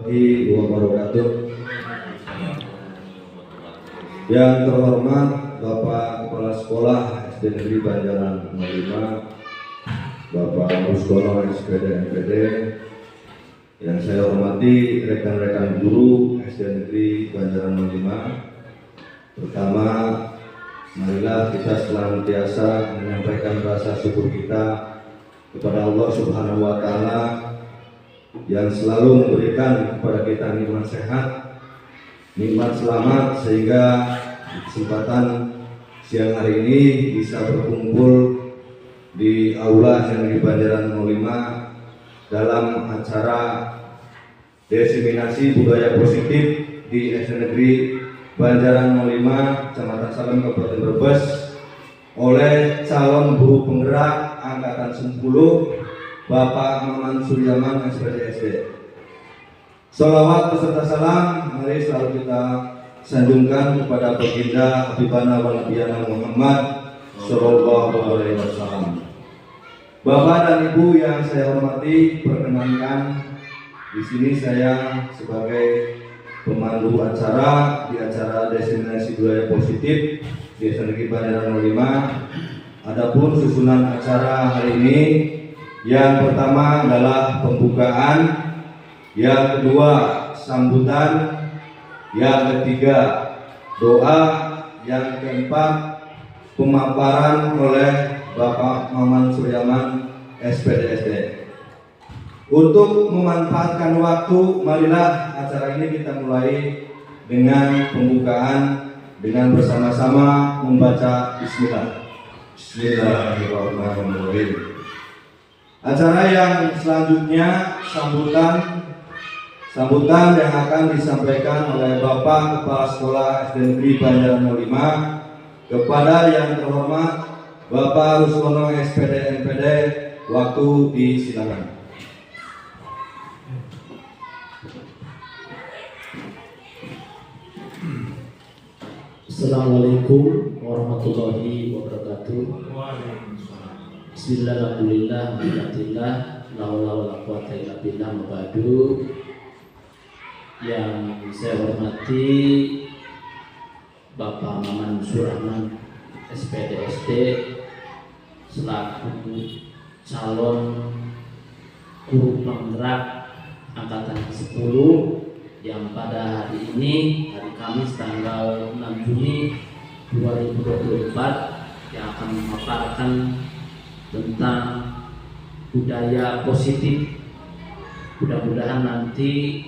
warahmatullahi wabarakatuh. Yang terhormat Bapak Kepala Sekolah SD Negeri Banjaran 05, Bapak Rusgono SPD MPD, yang saya hormati rekan-rekan guru SD Negeri Banjaran 05. Pertama, marilah kita senantiasa menyampaikan rasa syukur kita kepada Allah Subhanahu wa Ta'ala yang selalu memberikan kepada kita nikmat sehat, nikmat selamat, sehingga kesempatan siang hari ini bisa berkumpul di aula yang di Banjaran 05 dalam acara diseminasi budaya positif di SD Negeri Banjaran 05, Kecamatan Salem, Kabupaten Brebes, oleh calon guru penggerak angkatan 10 Bapak Maman Suryaman SPDSD. Sholawat beserta salam mari selalu kita sanjungkan kepada baginda Habibana wa Nabiyana Muhammad Sallallahu Alaihi Wasallam. Bapak dan Ibu yang saya hormati, perkenankan di sini saya sebagai pemandu acara di acara diseminasi budaya positif di SD Negeri Banjaran 05. Adapun susunan acara hari ini, yang pertama adalah pembukaan, yang kedua sambutan, yang ketiga doa, yang keempat pemaparan oleh Bapak Maman Suryaman SPDSD. Untuk memanfaatkan waktu, marilah acara ini kita mulai dengan pembukaan dengan bersama-sama membaca Bismillah. Bismillahirrahmanirrahim. Acara yang selanjutnya sambutan yang akan disampaikan oleh Bapak Kepala Sekolah SD Negeri Banjaran 05 kepada yang terhormat Bapak Rusgono SPD MPD. Waktu disilakan. Assalamualaikum warahmatullahi wabarakatuh. Bismillahirrahmanirrahim. Alhamdulillah, la haula wala quwwata illa billah. Mabadu. Yang saya hormati Bapak Maman Suryaman SPDSD selaku calon guru penggerak angkatan 10 yang pada hari ini, hari Kamis tanggal 6 Juni 2024, yang akan memaparkan tentang budaya positif. Mudah-mudahan nanti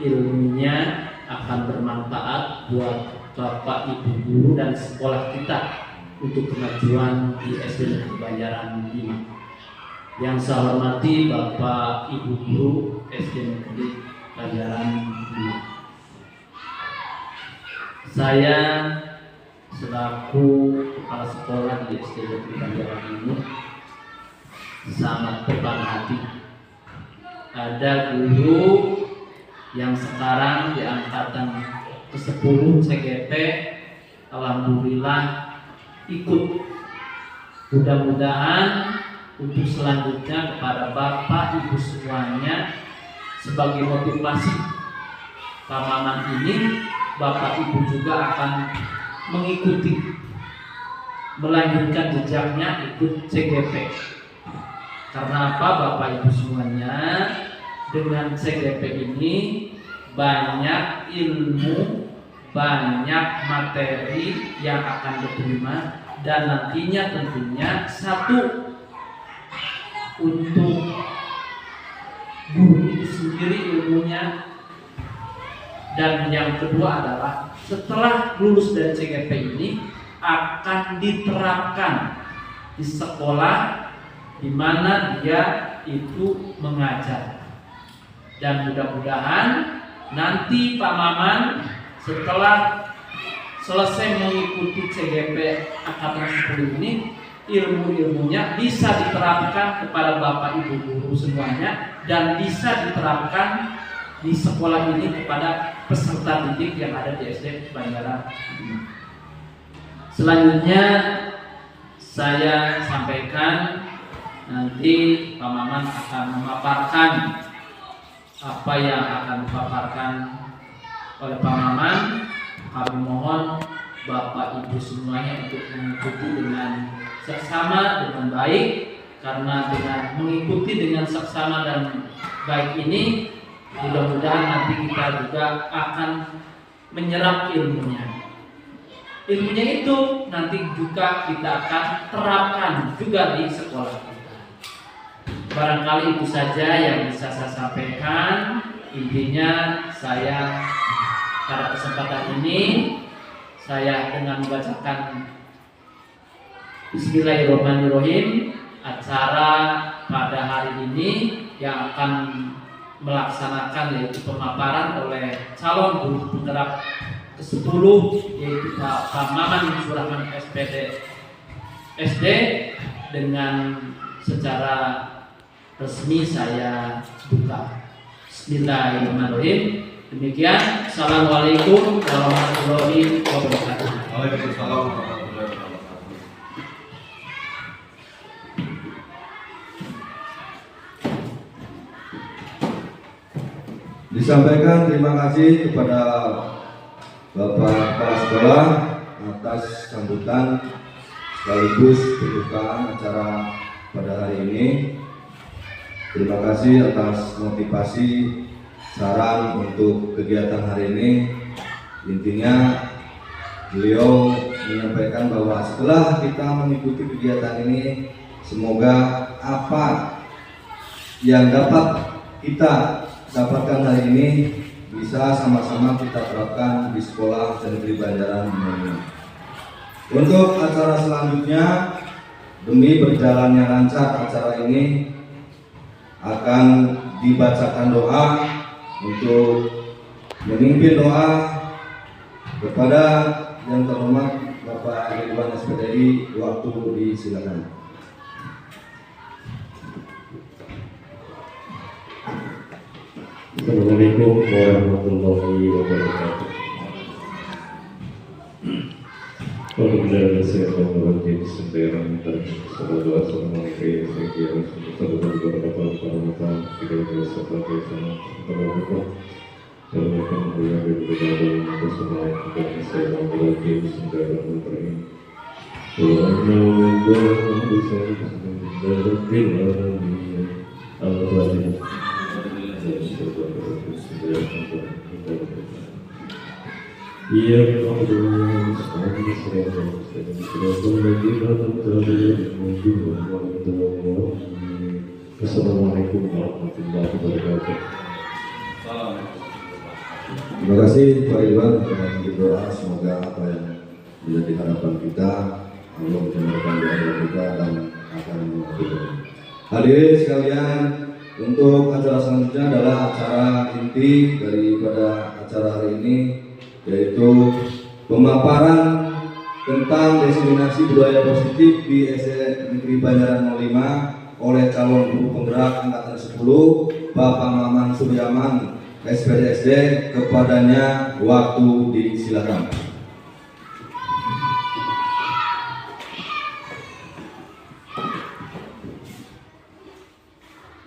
ilmunya akan bermanfaat buat Bapak Ibu guru dan sekolah kita untuk kemajuan di SD Negeri Banjaran 5. Yang saya hormati Bapak Ibu guru SD Negeri Banjaran 5. Saya selaku kepala sekolah di SD Negeri Banjaran ini sangat berbangga hati. Ada guru yang sekarang di angkatan ke-10 CGP, alhamdulillah ikut. Mudah-mudahan untuk selanjutnya kepada Bapak Ibu semuanya sebagai motivasi Pak Maman ini, Bapak Ibu juga akan mengikuti, melanjutkan jejaknya ikut CGP. Karena apa Bapak Ibu semuanya, dengan CGP ini banyak ilmu, banyak materi yang akan diterima, dan nantinya tentunya satu untuk guru itu sendiri ilmunya, dan yang kedua adalah setelah lulus dari CGP ini akan diterapkan di sekolah di mana dia itu mengajar. Dan mudah-mudahan nanti Pak Maman setelah selesai mengikuti CGP angkatan 10 ini, ilmu-ilmunya bisa diterapkan kepada Bapak Ibu guru semuanya, dan bisa diterapkan di sekolah ini kepada peserta didik yang ada di SD Banjaran. Selanjutnya saya sampaikan, nanti Pak Maman akan memaparkan apa yang akan dipaparkan oleh Pak Maman. Kami mohon Bapak Ibu semuanya untuk mengikuti dengan seksama, dengan baik, karena dengan mengikuti dengan seksama dan baik ini mudah-mudahan nanti kita juga akan menyerap ilmunya. Ilmunya itu nanti juga kita akan terapkan juga di sekolah kita. Barangkali itu saja yang bisa saya sampaikan. Intinya saya pada kesempatan ini saya dengan membacakan Bismillahirrahmanirrahim, acara pada hari ini yang akan melaksanakan yaitu pemaparan oleh calon guru penggerak ke-10 yaitu Pak Maman Surahman SPD SD. Dengan secara resmi saya buka. Bismillahirrahmanirrahim. Demikian, assalamualaikum warahmatullahi wabarakatuh. Waalaikumsalam warahmatullahi wabarakatuh. Disampaikan terima kasih kepada Bapak Kepala Sekolah atas sambutan sekaligus pembukaan acara pada hari ini. Terima kasih atas motivasi saran untuk kegiatan hari ini. Intinya beliau menyampaikan bahwa setelah kita mengikuti kegiatan ini, semoga apa yang dapat kita dapatkan hari ini bisa sama-sama kita terapkan di sekolah negeri Banjaran Nolima. Untuk acara selanjutnya, demi berjalannya lancar acara ini, akan dibacakan doa untuk memimpin doa kepada yang terhormat Bapak Ridwan SPDI. Waktu disilakan. Assalamualaikum warahmatullahi wabarakatuh. Assalamualaikum warahmatullahi wabarakatuh. Terima kasih Pak Ridwan dengan berdoa semoga apa yang menjadi harapan kita Allah mendengarkan doa kita dan akan mengabulkan. Hadirin sekalian, untuk acara selanjutnya adalah acara inti daripada acara hari ini, yaitu pemaparan tentang diseminasi budaya positif di SD Negeri Banjaran 05 oleh calon guru penggerak angkatan 10 Bapak Maman Suryaman SPDSD. Kepadanya waktu disilakan.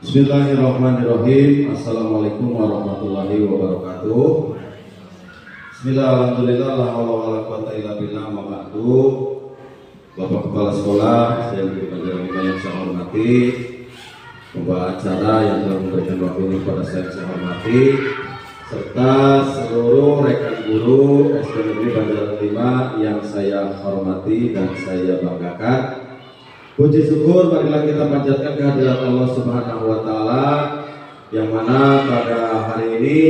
Bismillahirrahmanirrahim. Assalamualaikum warahmatullahi wabarakatuh. Bismillah, alhamdulillah, la haula wala quwata illa billah, amma ba'du. Bapak Kepala Sekolah, saya beri pelajaran yang saya hormati, pembawa acara yang telah memberikan waktu ini kepada saya hormati, serta seluruh rekan guru SD Negeri Banjaran 5 yang saya hormati dan saya banggakan. Puji syukur marilah kita panjatkan kehadirat Allah Subhanahu wa taala yang mana pada hari ini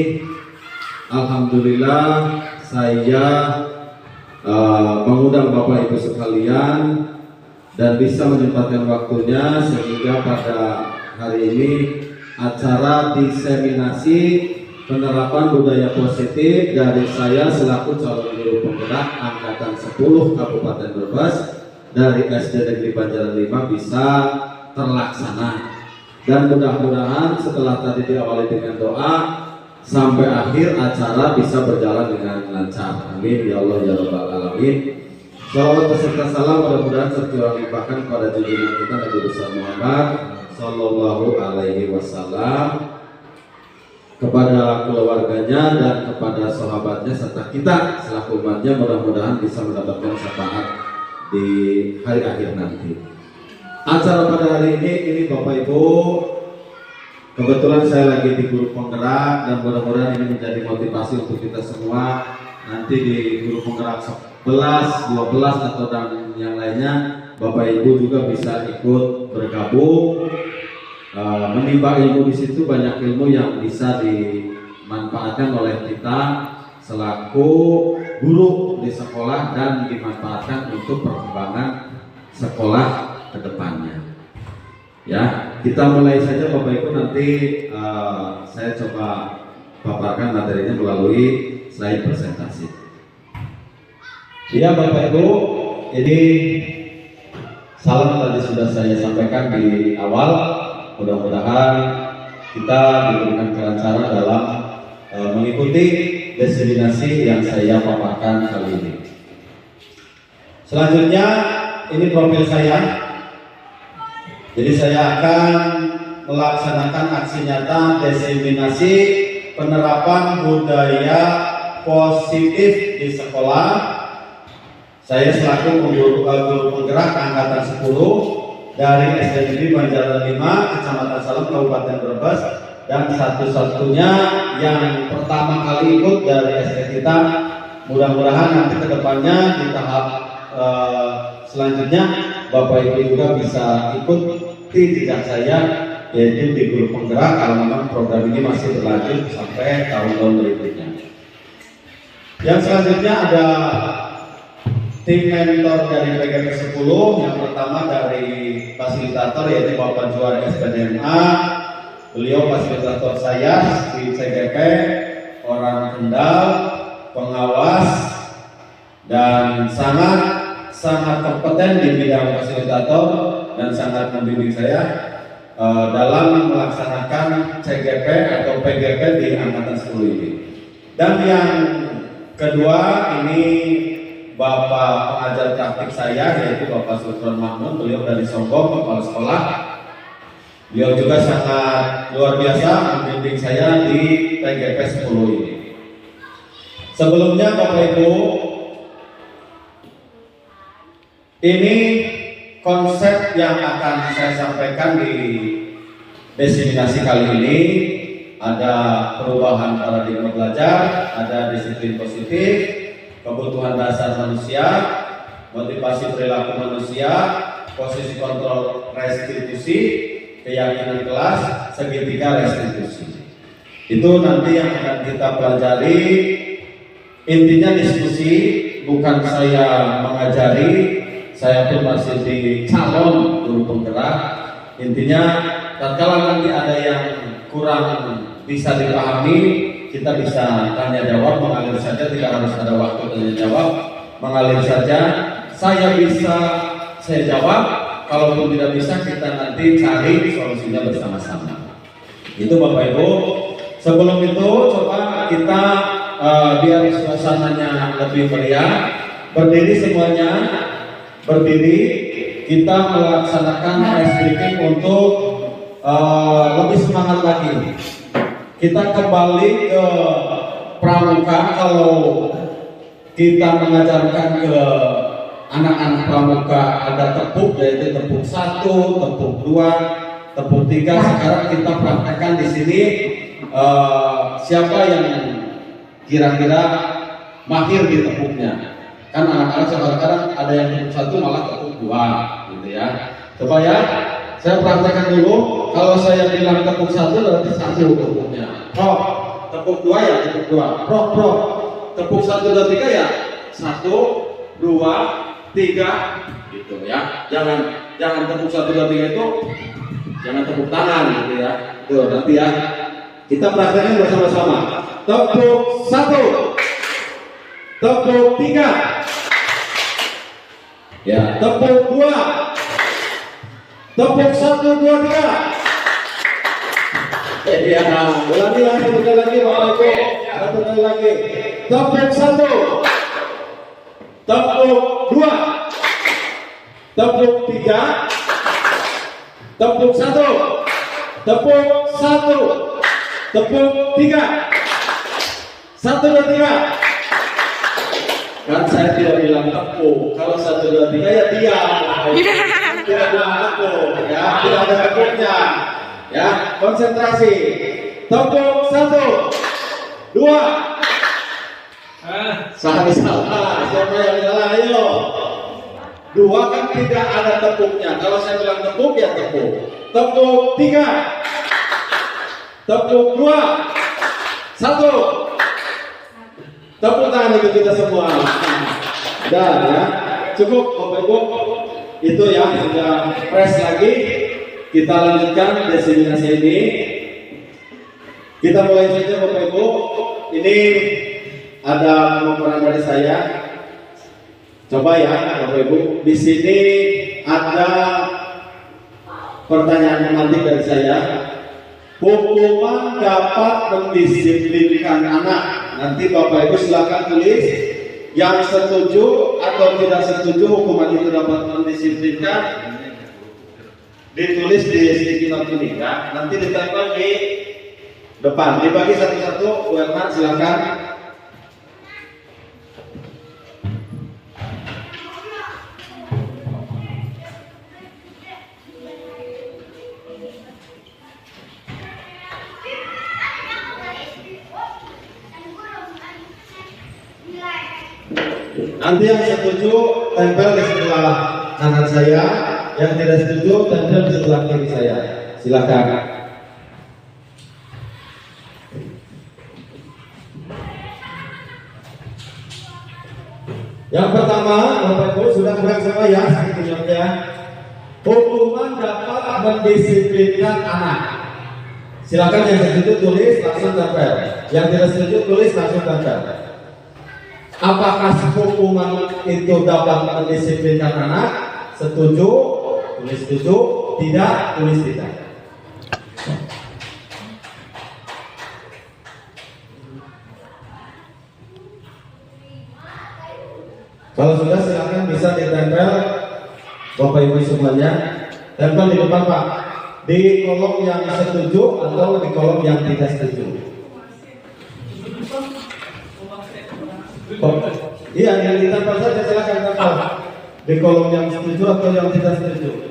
alhamdulillah saya mengundang Bapak Ibu sekalian dan bisa menyempatkan waktunya sehingga pada hari ini acara diseminasi penerapan budaya positif dari saya selaku calon guru penggerak angkatan 10 Kabupaten Brebes dari SD Negeri Banjaran 5 bisa terlaksana, dan mudah-mudahan setelah tadi diawali dengan doa sampai akhir acara bisa berjalan dengan lancar. Amin ya Allah ya Rabbal alamin. Salawat beserta salam mudah-mudahan tercurah limpahkan kepada junjungan kita Nabi besar Muhammad sallallahu alaihi wasallam. kepada keluarganya dan kepada sahabatnya serta kita selaku umatnya, mudah-mudahan bisa mendapatkan syafaat di hari akhir nanti. Acara pada hari ini Bapak Ibu, kebetulan saya lagi di grup penggerak dan mudah-mudahan ini menjadi motivasi untuk kita semua nanti di grup penggerak 11, 12 atau dan yang lainnya. Bapak Ibu juga bisa ikut bergabung, menimba ilmu di situ. Banyak ilmu yang bisa dimanfaatkan oleh kita selaku guru di sekolah dan dimanfaatkan untuk perkembangan sekolah ke depannya. Ya, kita mulai saja Bapak Ibu. Nanti saya coba paparkan materinya melalui slide presentasi. Ya Bapak Ibu, ini salam tadi sudah saya sampaikan di awal. Mudah-mudahan kita diberikan kelancaran dalam mengikuti destinasi yang saya paparkan kali ini. Selanjutnya ini profil saya. Jadi saya akan melaksanakan aksi nyata diseminasi penerapan budaya positif di sekolah. Saya selaku guru penggerak angkatan 10 dari SD Negeri Banjaran 5, Kecamatan Salem, Kabupaten Brebes, dan satu-satunya yang pertama kali ikut dari SD kita. Mudah-mudahan nanti kedepannya di tahap selanjutnya Bapak Ibu juga bisa ikuti jejak saya, yaitu di grup penggerak kalau memang program ini masih berlanjut sampai tahun-tahun berikutnya. Yang selanjutnya ada tim mentor dari PGP 10. Yang pertama dari fasilitator yaitu Bapak Juara SPDMA. Beliau fasilitator saya di CGP, orang Kendal, pengawas, dan sangat kompeten di bidang fasilitator dan sangat membimbing saya dalam melaksanakan CGP atau PGP di angkatan 10 ini. Dan yang kedua ini Bapak pengajar praktik saya yaitu Bapak Sultan Mahmud. Beliau dari Sombong, kepala sekolah. Beliau juga sangat luar biasa membimbing saya di PGP 10 ini. Sebelumnya Bapak Ibu, ini konsep yang akan saya sampaikan di diseminasi kali ini. Ada perubahan paradigma belajar, ada disiplin positif, kebutuhan dasar manusia, motivasi perilaku manusia, posisi kontrol restitusi, keyakinan kelas, segitiga restitusi. Itu nanti yang akan kita pelajari. Intinya diskusi, bukan saya mengajari. Saya pun masih di calon guru penggerak. Intinya, tatkala nanti ada yang kurang bisa dipahami, kita bisa tanya jawab, mengalir saja, tidak harus ada waktu tanya jawab, mengalir saja. Saya bisa, saya jawab. Kalaupun tidak bisa, kita nanti cari solusinya bersama-sama. Itu Bapak Ibu. Sebelum itu, coba kita biar suasananya lebih meriah, berdiri semuanya, berdiri. Kita melaksanakan ice breaking untuk lebih semangat lagi. Kita kembali ke pramuka. Kalau kita mengajarkan ke anak-anak pramuka ada tepuk, yaitu tepuk 1, tepuk 2, tepuk 3. Sekarang kita praktekkan di sini siapa yang kira-kira mahir di tepuknya. Kan anak-anak sekarang ada yang tepuk 1 malah tepuk 2 gitu ya. Coba ya, saya praktekkan dulu. Kalau saya bilang tepuk 1 berarti 1 tepuknya. Tepuk 2 ya tepuk 2. Tepuk 1, 2, 3 ya 1, 2, 3 gitu ya. Jangan tepuk 1, 2, 3 itu jangan tepuk tangan gitu ya. Tuh nanti ya. Kita praktekkan bersama-sama. Tepuk 1, tepuk 3, ya, tepuk 2, tepuk 1, 2, 3. Ya, ulangi lagi, sekali lagi Bapak Ibu. Satu kali lagi. Tepuk 1, tepuk 2, tepuk 3, tepuk 1, tepuk 1, Tepuk 3. 1, 2, 3. Kan saya tidak bilang tepuk. Kalau 1, 2, 3 ya diam. Tidak bilang tepuk. Ya, tidak ada tepuknya. Ya, konsentrasi. Tepuk 1, 2. Salah. Siapa yang salah? Ayo. 2 kan tidak ada tepuknya. Kalau saya bilang tepuk ya tepuk. Tepuk 3. Tepuk 2. 1. Tepuk tangan untuk kita semua. Dan ya, cukup Bapak Ibu. Itu ya, sudah press lagi. Kita lanjutkan diseminasi ini. Kita mulai saja Bapak Ibu. Ini ada pemaparan dari saya. Coba ya Bapak Ibu. Di sini ada pertanyaan memantik dari saya. Hukuman dapat mendisiplinkan anak. Nanti Bapak Ibu silakan tulis yang setuju atau tidak setuju hukuman itu dapat mendisiplinkan. Ditulis di sticky note ini ya. Nanti ditempel di depan. Dibagi satu-satu. Bu Herman silakan. Nanti yang setuju tempel di sebelah kanan saya, yang tidak setuju tempel di sebelah kiri saya. Silakan. Yang pertama, Bapak Ibu sudah pegang semua ya, ya. Hukuman dapat mendisiplinkan anak. Silakan yang setuju tulis langsung tempel. Yang tidak setuju tulis langsung tempel. Apakah hukuman itu dapat mendisiplinkan anak? Setuju, tulis setuju. Tidak, tulis tidak. Kalau sudah silakan bisa ditempel Bapak Ibu semuanya. Tempel di depan Pak. Di kolom yang setuju atau di kolom yang tidak setuju. Oh, iya, yang ditempel saja silakan tempel di kolom yang setuju atau yang tidak setuju.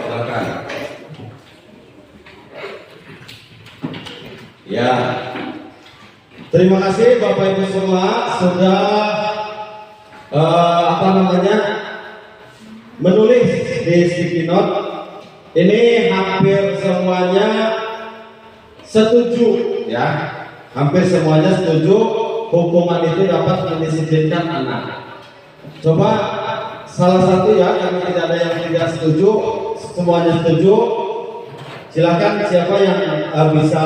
Silakan. Ya. Terima kasih Bapak Ibu semua sudah menulis di sticky note. Ini hampir semuanya setuju ya, hampir semuanya setuju hukuman itu dapat mendisiplinkan anak. Coba salah satu ya, karena tidak ada yang tidak setuju, semuanya setuju. Silakan siapa yang bisa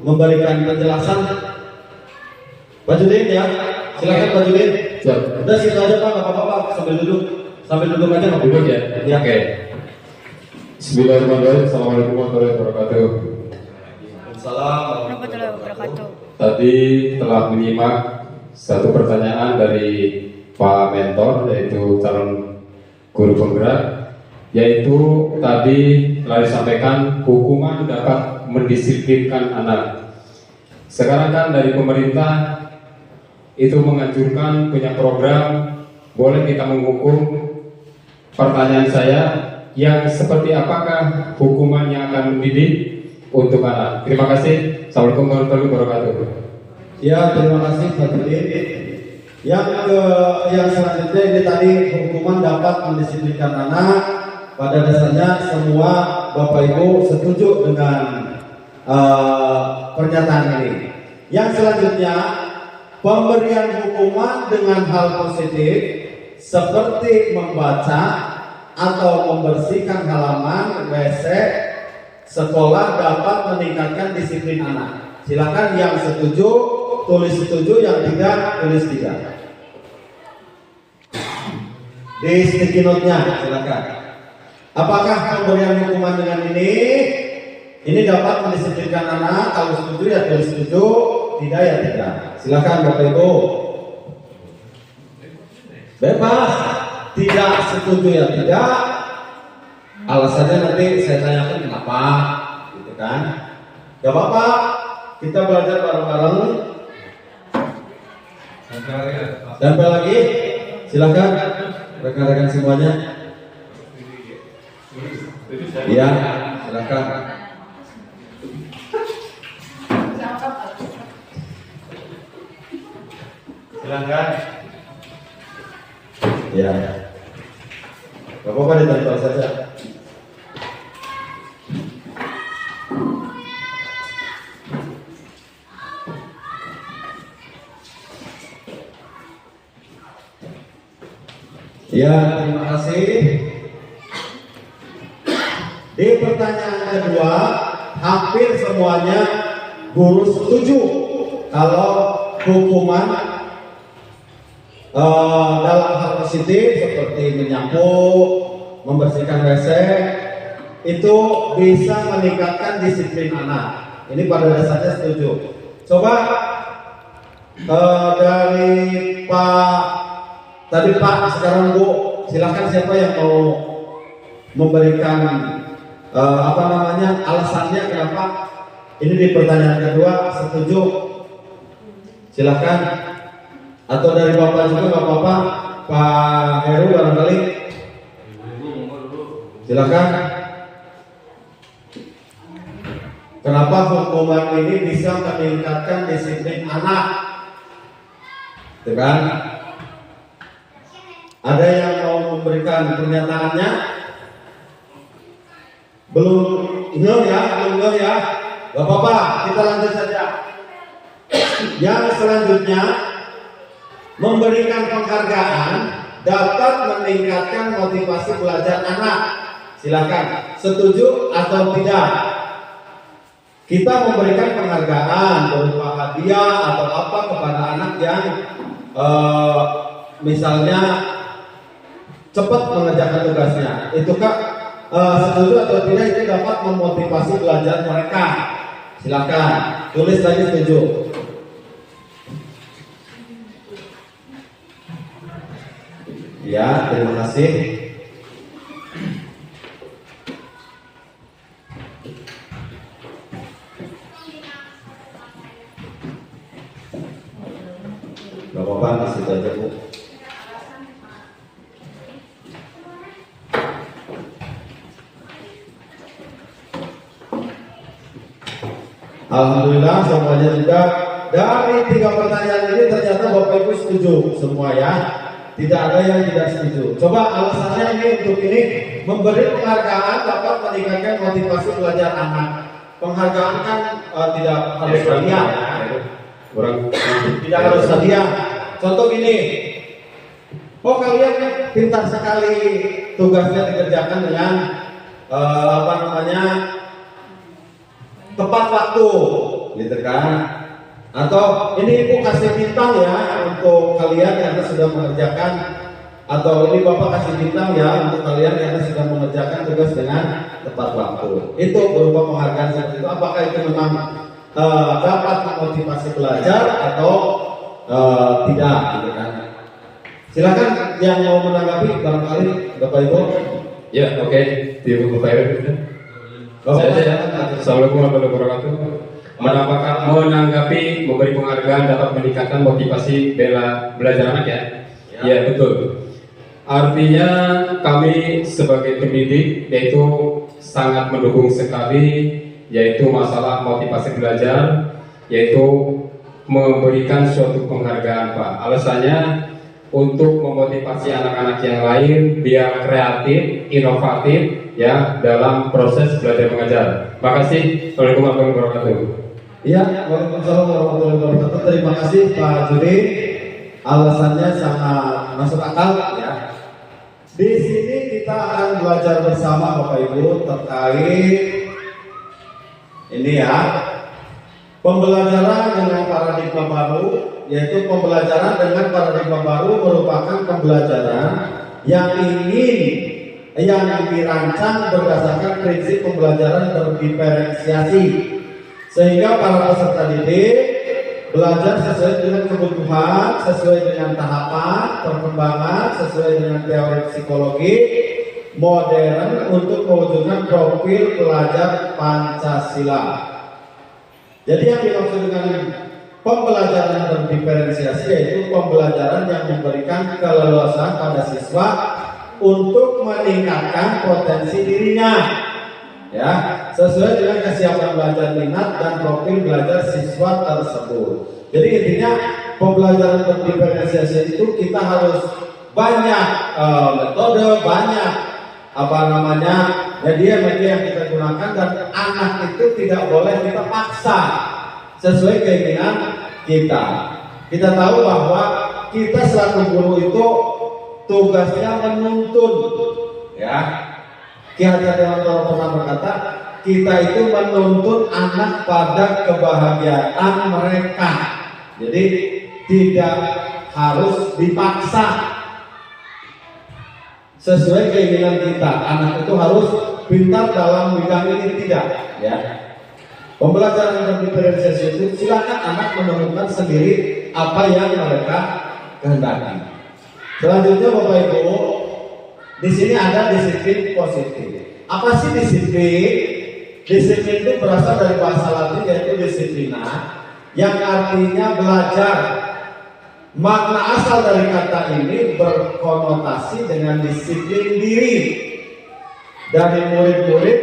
memberikan penjelasan. Pak Judin ya, silakan Pak Judin. Udah situ aja Pak, nggak apa-apa, sambil duduk aja nggak Duduk ya? Ya. Oke. Bismillahirrahmanirrahim. Assalamualaikum warahmatullahi wabarakatuh. Assalamualaikum warahmatullahi wabarakatuh. Tadi telah menyimak satu pertanyaan dari Pak Mentor, yaitu calon guru penggerak, yaitu tadi telah disampaikan hukuman dapat mendisiplinkan anak. Sekarang kan dari pemerintah itu menganjurkan punya program, boleh kita menghukum. Pertanyaan saya, yang seperti apakah hukuman yang akan mendidik untuk anak? Terima kasih. Assalamualaikum warahmatullahi wabarakatuh. Ya, terima kasih Pak Judin. Yang selanjutnya ini tadi hukuman dapat mendisiplinkan anak. Pada dasarnya semua Bapak Ibu setuju dengan pernyataan ini. Yang selanjutnya, pemberian hukuman dengan hal positif seperti membaca atau membersihkan halaman WC sekolah dapat meningkatkan disiplin anak. Silakan yang setuju tulis setuju, yang tidak tulis tidak. Di sticky note-nya silakan. Apakah pemberian hukuman dengan ini Ini dapat mendisiplinkan anak. Kalau setuju ya setuju, tidak ya tidak. Silakan Bapak Ibu. Bebas. Tidak setuju ya tidak. Alasannya nanti saya tanyakan kenapa, gitu kan? Gak apa-apa. Kita belajar bareng-bareng. Dan apa lagi? Silakan rekan-rekan semuanya. Iya, silakan. Silakan. Ya. Gak apa-apa ditempel saja. Ya, terima kasih. Di pertanyaan kedua, hampir semuanya guru setuju kalau hukuman dalam hal positif seperti menyapu, membersihkan WC itu bisa meningkatkan disiplin anak. Ini pada dasarnya setuju. Coba dari Tadi Pak, sekarang Bu, silakan siapa yang mau memberikan alasannya kenapa ini di pertanyaan kedua setuju? Silakan. Atau dari Bapak juga nggak apa-apa, Pak Heru barangkali. Silakan. Kenapa hukuman ini bisa meningkatkan disiplin anak? Tuh kan? Ada yang mau memberikan pernyataannya? Belum ya? Gak apa-apa, kita lanjut saja. Yang selanjutnya, memberikan penghargaan dapat meningkatkan motivasi belajar anak. Silakan, setuju atau tidak? Kita memberikan penghargaan berupa hadiah atau apa kepada anak yang misalnya cepat mengerjakan tugasnya. Itu Kak, setuju atau tidak itu dapat memotivasi belajar mereka. Silakan tulis lagi setuju. Ya, terima kasih. Gak apa-apa, kasih aja Bu. Alhamdulillah semuanya juga dari 3 pertanyaan ini ternyata Bapak Ibu setuju semua ya. Tidak ada yang tidak setuju. Coba alasannya ini untuk ini memberi penghargaan dapat meningkatkan motivasi belajar anak. Penghargaan kan tidak harus hadiah tidak harus hadiah. Contoh gini, oh kalian pintar sekali, tugasnya dikerjakan dengan tepat waktu, gitu kan? Atau ini Ibu kasih bintang ya untuk kalian yang sudah mengerjakan, atau ini Bapak kasih bintang ya untuk kalian yang sudah mengerjakan tugas dengan tepat waktu. Itu berupa penghargaan seperti itu. Apakah itu memang dapat memotivasi belajar atau tidak, gitu kan? Silakan yang mau menanggapi barangkali Bapak Ibu. Ya, oke. Ibu Bapak Ibu. Assalamualaikum warahmatullahi wabarakatuh. Menanggapi memberi penghargaan dapat meningkatkan motivasi belajar anak ya? Ya betul. Artinya kami sebagai pendidik yaitu sangat mendukung sekali yaitu masalah motivasi belajar, yaitu memberikan suatu penghargaan Pak. Alasannya untuk memotivasi anak-anak yang lain biar kreatif, inovatif ya dalam proses belajar mengajar. Makasih. Assalamualaikum warahmatullahi wabarakatuh. Iya, waalaikumsalam warahmatullahi wabarakatuh. Terima kasih Pak Juri. Alasannya sangat masuk akal ya. Di sini kita akan belajar bersama Bapak Ibu terkait ini ya, pembelajaran dengan paradigma baru, yaitu pembelajaran dengan paradigma baru merupakan pembelajaran yang ingin yang dirancang berdasarkan prinsip pembelajaran berdiferensiasi, sehingga para peserta didik belajar sesuai dengan kebutuhan, sesuai dengan tahapan perkembangan, sesuai dengan teori psikologi modern untuk mewujudkan profil pelajar Pancasila. Jadi yang dimaksud dengan pembelajaran berdiferensiasi yaitu pembelajaran yang memberikan keleluasaan pada siswa untuk meningkatkan potensi dirinya, ya, sesuai dengan kesiapan belajar minat dan profil belajar siswa tersebut. Jadi intinya pembelajaran berdiferensiasi itu kita harus banyak metode, banyak media-media yang kita gunakan, dan anak itu tidak boleh kita paksa sesuai keinginan kita. Kita tahu bahwa kita selaku guru itu tugasnya menuntun, ya. Ki Hajar Dewantara pernah berkata, kita itu menuntun anak pada kebahagiaan mereka. Jadi tidak harus dipaksa sesuai keinginan kita. Anak itu harus pintar dalam bidang ini, tidak, ya. Pembelajaran berdiferensiasi itu silakan anak menemukan sendiri apa yang mereka kehendaki. Selanjutnya Bapak Ibu, di sini ada disiplin positif. Apa sih disiplin? Disiplin itu berasal dari bahasa Latin yaitu disiplina, yang artinya belajar. Makna asal dari kata ini berkonotasi dengan disiplin diri. Dari murid-murid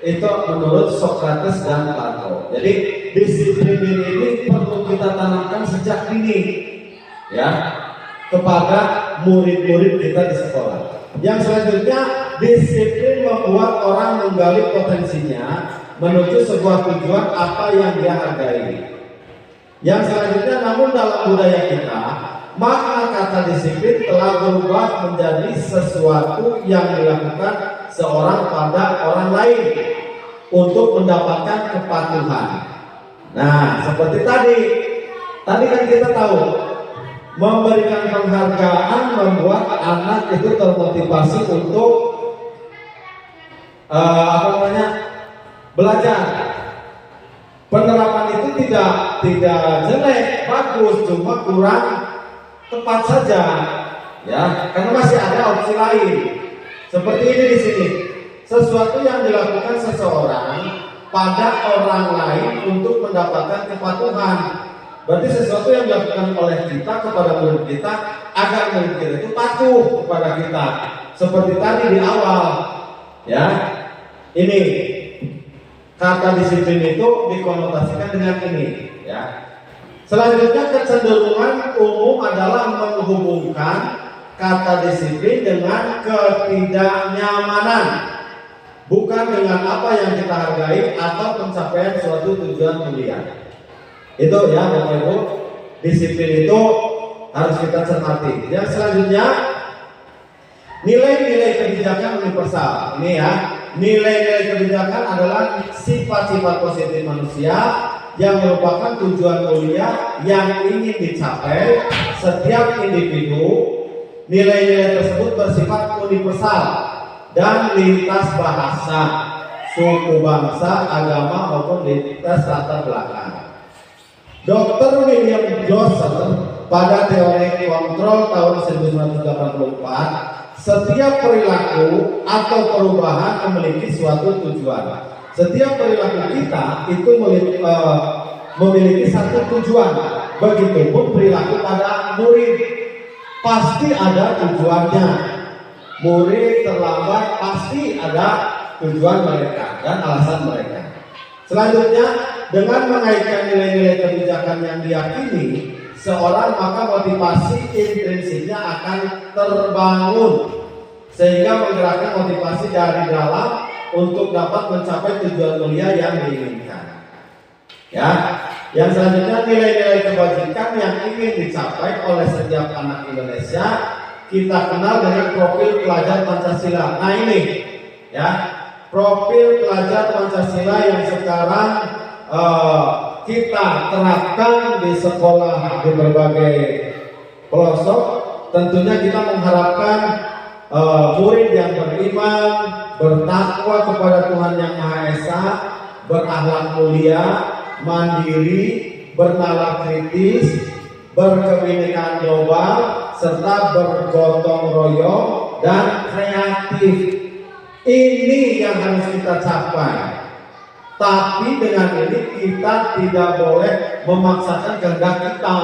itu menurut Socrates dan Plato. Jadi disiplin diri ini perlu kita tanamkan sejak dini, ya, kepada murid-murid kita di sekolah. Yang selanjutnya, disiplin membuat orang menggali potensinya menuju sebuah tujuan apa yang dia hargai. Yang selanjutnya, namun dalam budaya kita, makna kata disiplin telah berubah menjadi sesuatu yang dilakukan seorang pada orang lain untuk mendapatkan kepatuhan. Nah, seperti tadi kan kita tahu, memberikan penghargaan membuat anak itu termotivasi untuk belajar. Penerapan itu tidak jelek, bagus, cuma kurang tepat saja, ya, karena masih ada opsi lain. Seperti ini di sini, sesuatu yang dilakukan seseorang pada orang lain untuk mendapatkan kepatuhan. Berarti sesuatu yang dilakukan oleh kita kepada murid kita agar murid kita itu patuh kepada kita. Seperti tadi di awal, ya, ini kata disiplin itu dikonotasikan dengan ini, ya. Selanjutnya, kecenderungan umum adalah menghubungkan kata disiplin dengan ketidaknyamanan, bukan dengan apa yang kita hargai atau pencapaian suatu tujuan mulia. Itu, ya Bapak Ibu, disiplin itu harus kita cermati. Yang selanjutnya, nilai-nilai kebijakan universal. Ini, ya, nilai-nilai kebijakan adalah sifat-sifat positif manusia yang merupakan tujuan mulia yang ingin dicapai setiap individu. Nilai-nilai tersebut bersifat universal dan lintas bahasa, suku, bangsa, agama maupun lintas latar belakang. Dr. William Glasser pada teori kontrol tahun 1984, setiap perilaku atau perubahan memiliki suatu tujuan. Setiap perilaku kita itu memiliki satu tujuan. Begitupun perilaku pada murid, pasti ada tujuannya. Murid terlambat pasti ada tujuan mereka dan alasan mereka. Selanjutnya, dengan mengaitkan nilai-nilai kebijakan yang diyakini seorang, maka motivasi intrinsiknya akan terbangun sehingga menggerakkan motivasi dari dalam untuk dapat mencapai tujuan mulia yang diinginkan. Ya, yang selanjutnya, nilai-nilai kebajikan yang ingin dicapai oleh setiap anak Indonesia kita kenal dengan profil pelajar Pancasila. Nah ini, ya, profil pelajar Pancasila yang sekarang kita terapkan di sekolah di berbagai pelosok. Tentunya kita mengharapkan murid yang beriman, bertakwa kepada Tuhan Yang Maha Esa, berakhlak mulia, mandiri, bernalar kritis, berkebinekaan global, serta bergotong royong dan kreatif. Ini yang harus kita capai. Tapi dengan ini kita tidak boleh memaksakan kehendak kita.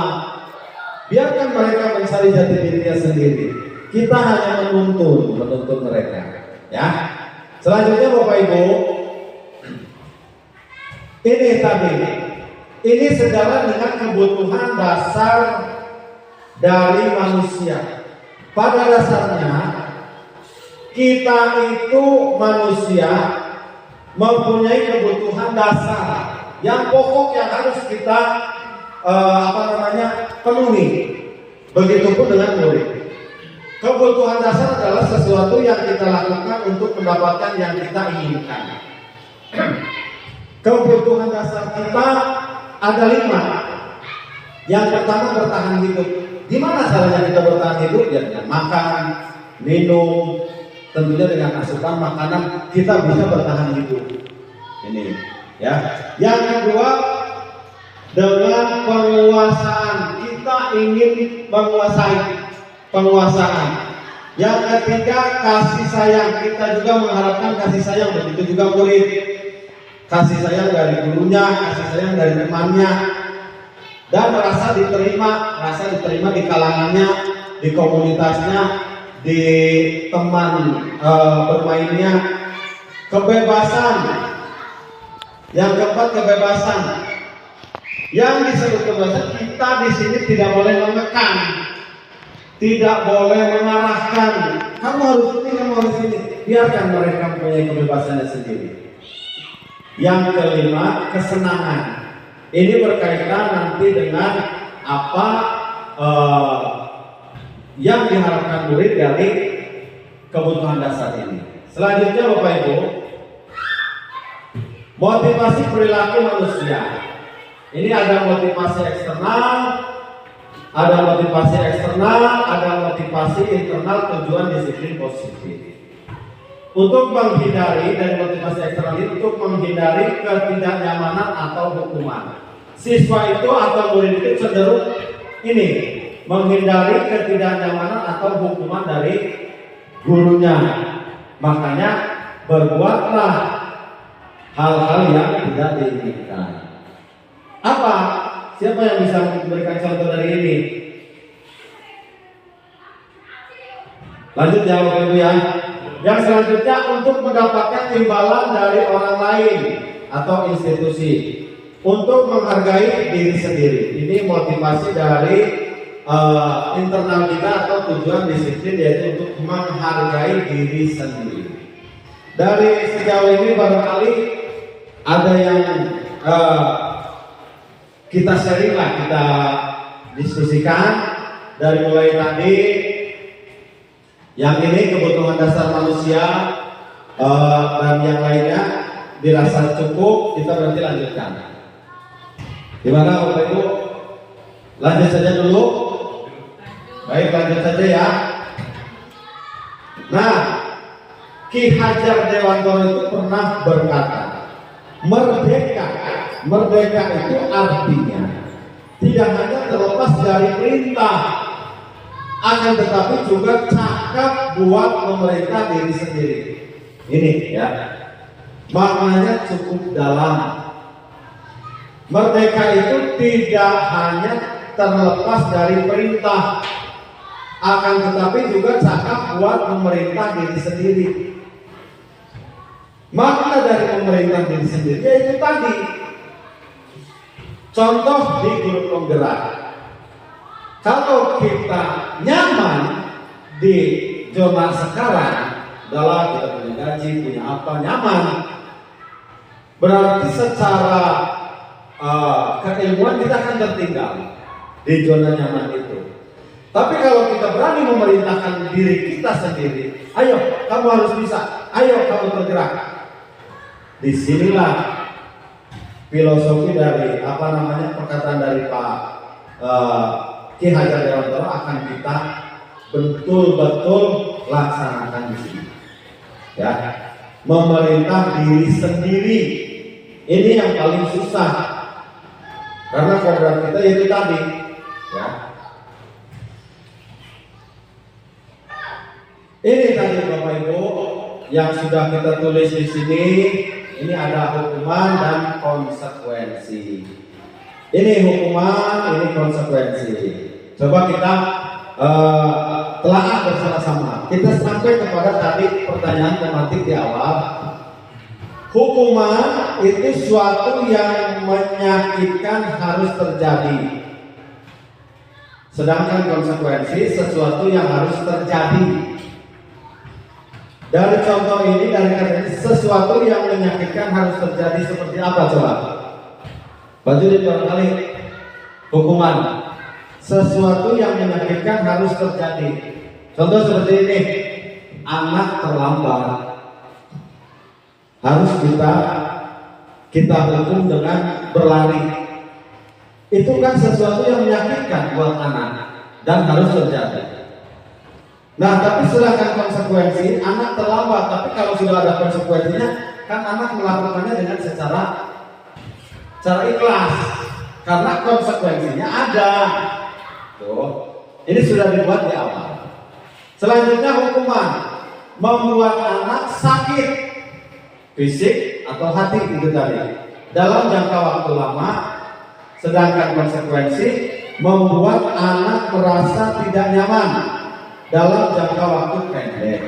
Biarkan mereka mencari jati dirinya sendiri. Kita hanya menuntun mereka. Ya. Selanjutnya Bapak Ibu, ini tadi, ini sejalan dengan kebutuhan dasar dari manusia. Pada dasarnya kita itu manusia mempunyai kebutuhan dasar yang pokok yang harus kita penuhi. Begitupun dengan murid. Kebutuhan dasar adalah sesuatu yang kita lakukan untuk mendapatkan yang kita inginkan. Kebutuhan dasar kita ada 5. Yang pertama bertahan hidup. Gimana caranya kita bertahan hidup? Ya dengan makan, minum, tentunya dengan asupan makanan kita bisa bertahan hidup. Ini, ya. Yang kedua dengan penguasaan, kita ingin menguasai penguasaan. Yang ketiga kasih sayang, kita juga mengharapkan kasih sayang, begitu juga murid. Kasih sayang dari gurunya, kasih sayang dari temannya, dan rasa diterima di kalangannya, di komunitasnya, di teman bermainnya. Kebebasan. Yang keempat kebebasan. Yang disebut kebebasan, kita di sini tidak boleh mengekang, tidak boleh mengarahkan. Kamu harus ini, kamu harus ini. Biarkan mereka mempunyai kebebasannya sendiri. Yang kelima kesenangan. Ini berkaitan nanti dengan apa yang diharapkan murid dari kebutuhan dasar ini. Selanjutnya Bapak Ibu, motivasi perilaku manusia. Ini ada motivasi eksternal, ada motivasi internal tujuan disiplin positif. Untuk menghindari dari motivasi eksternal itu, untuk menghindari ketidaknyamanan atau hukuman. Siswa itu atau murid itu cenderung ini menghindari ketidaknyamanan atau hukuman dari gurunya. Makanya berbuatlah hal-hal yang tidak diinginkan. Apa? Siapa yang bisa memberikan contoh dari ini? Lanjut jawab Ibu ya. Yang selanjutnya untuk mendapatkan imbalan dari orang lain atau institusi, untuk menghargai diri sendiri. Ini motivasi dari internal kita atau tujuan disiplin, yaitu untuk menghargai diri sendiri. Dari sejauh ini barangkali ada yang kita sharing lah, kita diskusikan dari mulai tadi. Yang ini kebutuhan dasar manusia dan yang lainnya dirasa cukup, kita berarti lanjutkan. Gimana Bapak Ibu? Lanjut saja dulu. Baik, lanjut saja ya. Nah, Ki Hajar Dewantara itu pernah berkata, merdeka itu artinya tidak hanya terlepas dari perintah, akan tetapi juga cakap buat memerintah diri sendiri. Ini ya, maknanya cukup dalam. Merdeka itu tidak hanya terlepas dari perintah, akan tetapi juga cakap buat memerintah diri sendiri. Makna dari memerintah diri sendiri yaitu tadi, contoh di grup penggerak. Kalau kita nyaman di zona sekarang, adalah kita punya gaji, punya apa, nyaman, berarti secara keilmuan kita akan tertinggal di zona nyaman itu. Tapi kalau kita berani memerintahkan diri kita sendiri, ayo kamu harus bisa, ayo kamu bergerak. Disinilah filosofi dari perkataan dari Pak Ki Hajar Dewantara akan kita betul-betul laksanakan di sini. Ya, memerintah diri sendiri ini yang paling susah, karena kodrat kita itu tadi, ya. Ini tadi Bapak Ibu yang sudah kita tulis di sini. Ini ada hukuman dan konsekuensi. Ini hukuman, ini konsekuensi. Coba kita telaah bersama-sama. Kita sampai kepada tadi pertanyaan tematik di awal. Hukuman itu suatu yang menyakitkan harus terjadi. Sedangkan konsekuensi sesuatu yang harus terjadi. Dari contoh ini, dari kata ini, sesuatu yang menyakitkan harus terjadi seperti apa coba? Baju di barangkali hukuman. Sesuatu yang menyakitkan harus terjadi. Contoh seperti ini, anak terlambat, harus kita hukum dengan berlari. Itu kan sesuatu yang menyakitkan buat anak dan harus terjadi. Nah, tapi sedangkan konsekuensi, anak terlambat, tapi kalau sudah ada konsekuensinya, kan anak melakukannya dengan secara ikhlas, karena konsekuensinya ada. Tuh, ini sudah dibuat di awal. Selanjutnya hukuman, membuat anak sakit, fisik atau hati itu tadi, dalam jangka waktu lama. Sedangkan konsekuensi, membuat anak merasa tidak nyaman dalam jangka waktu pendek.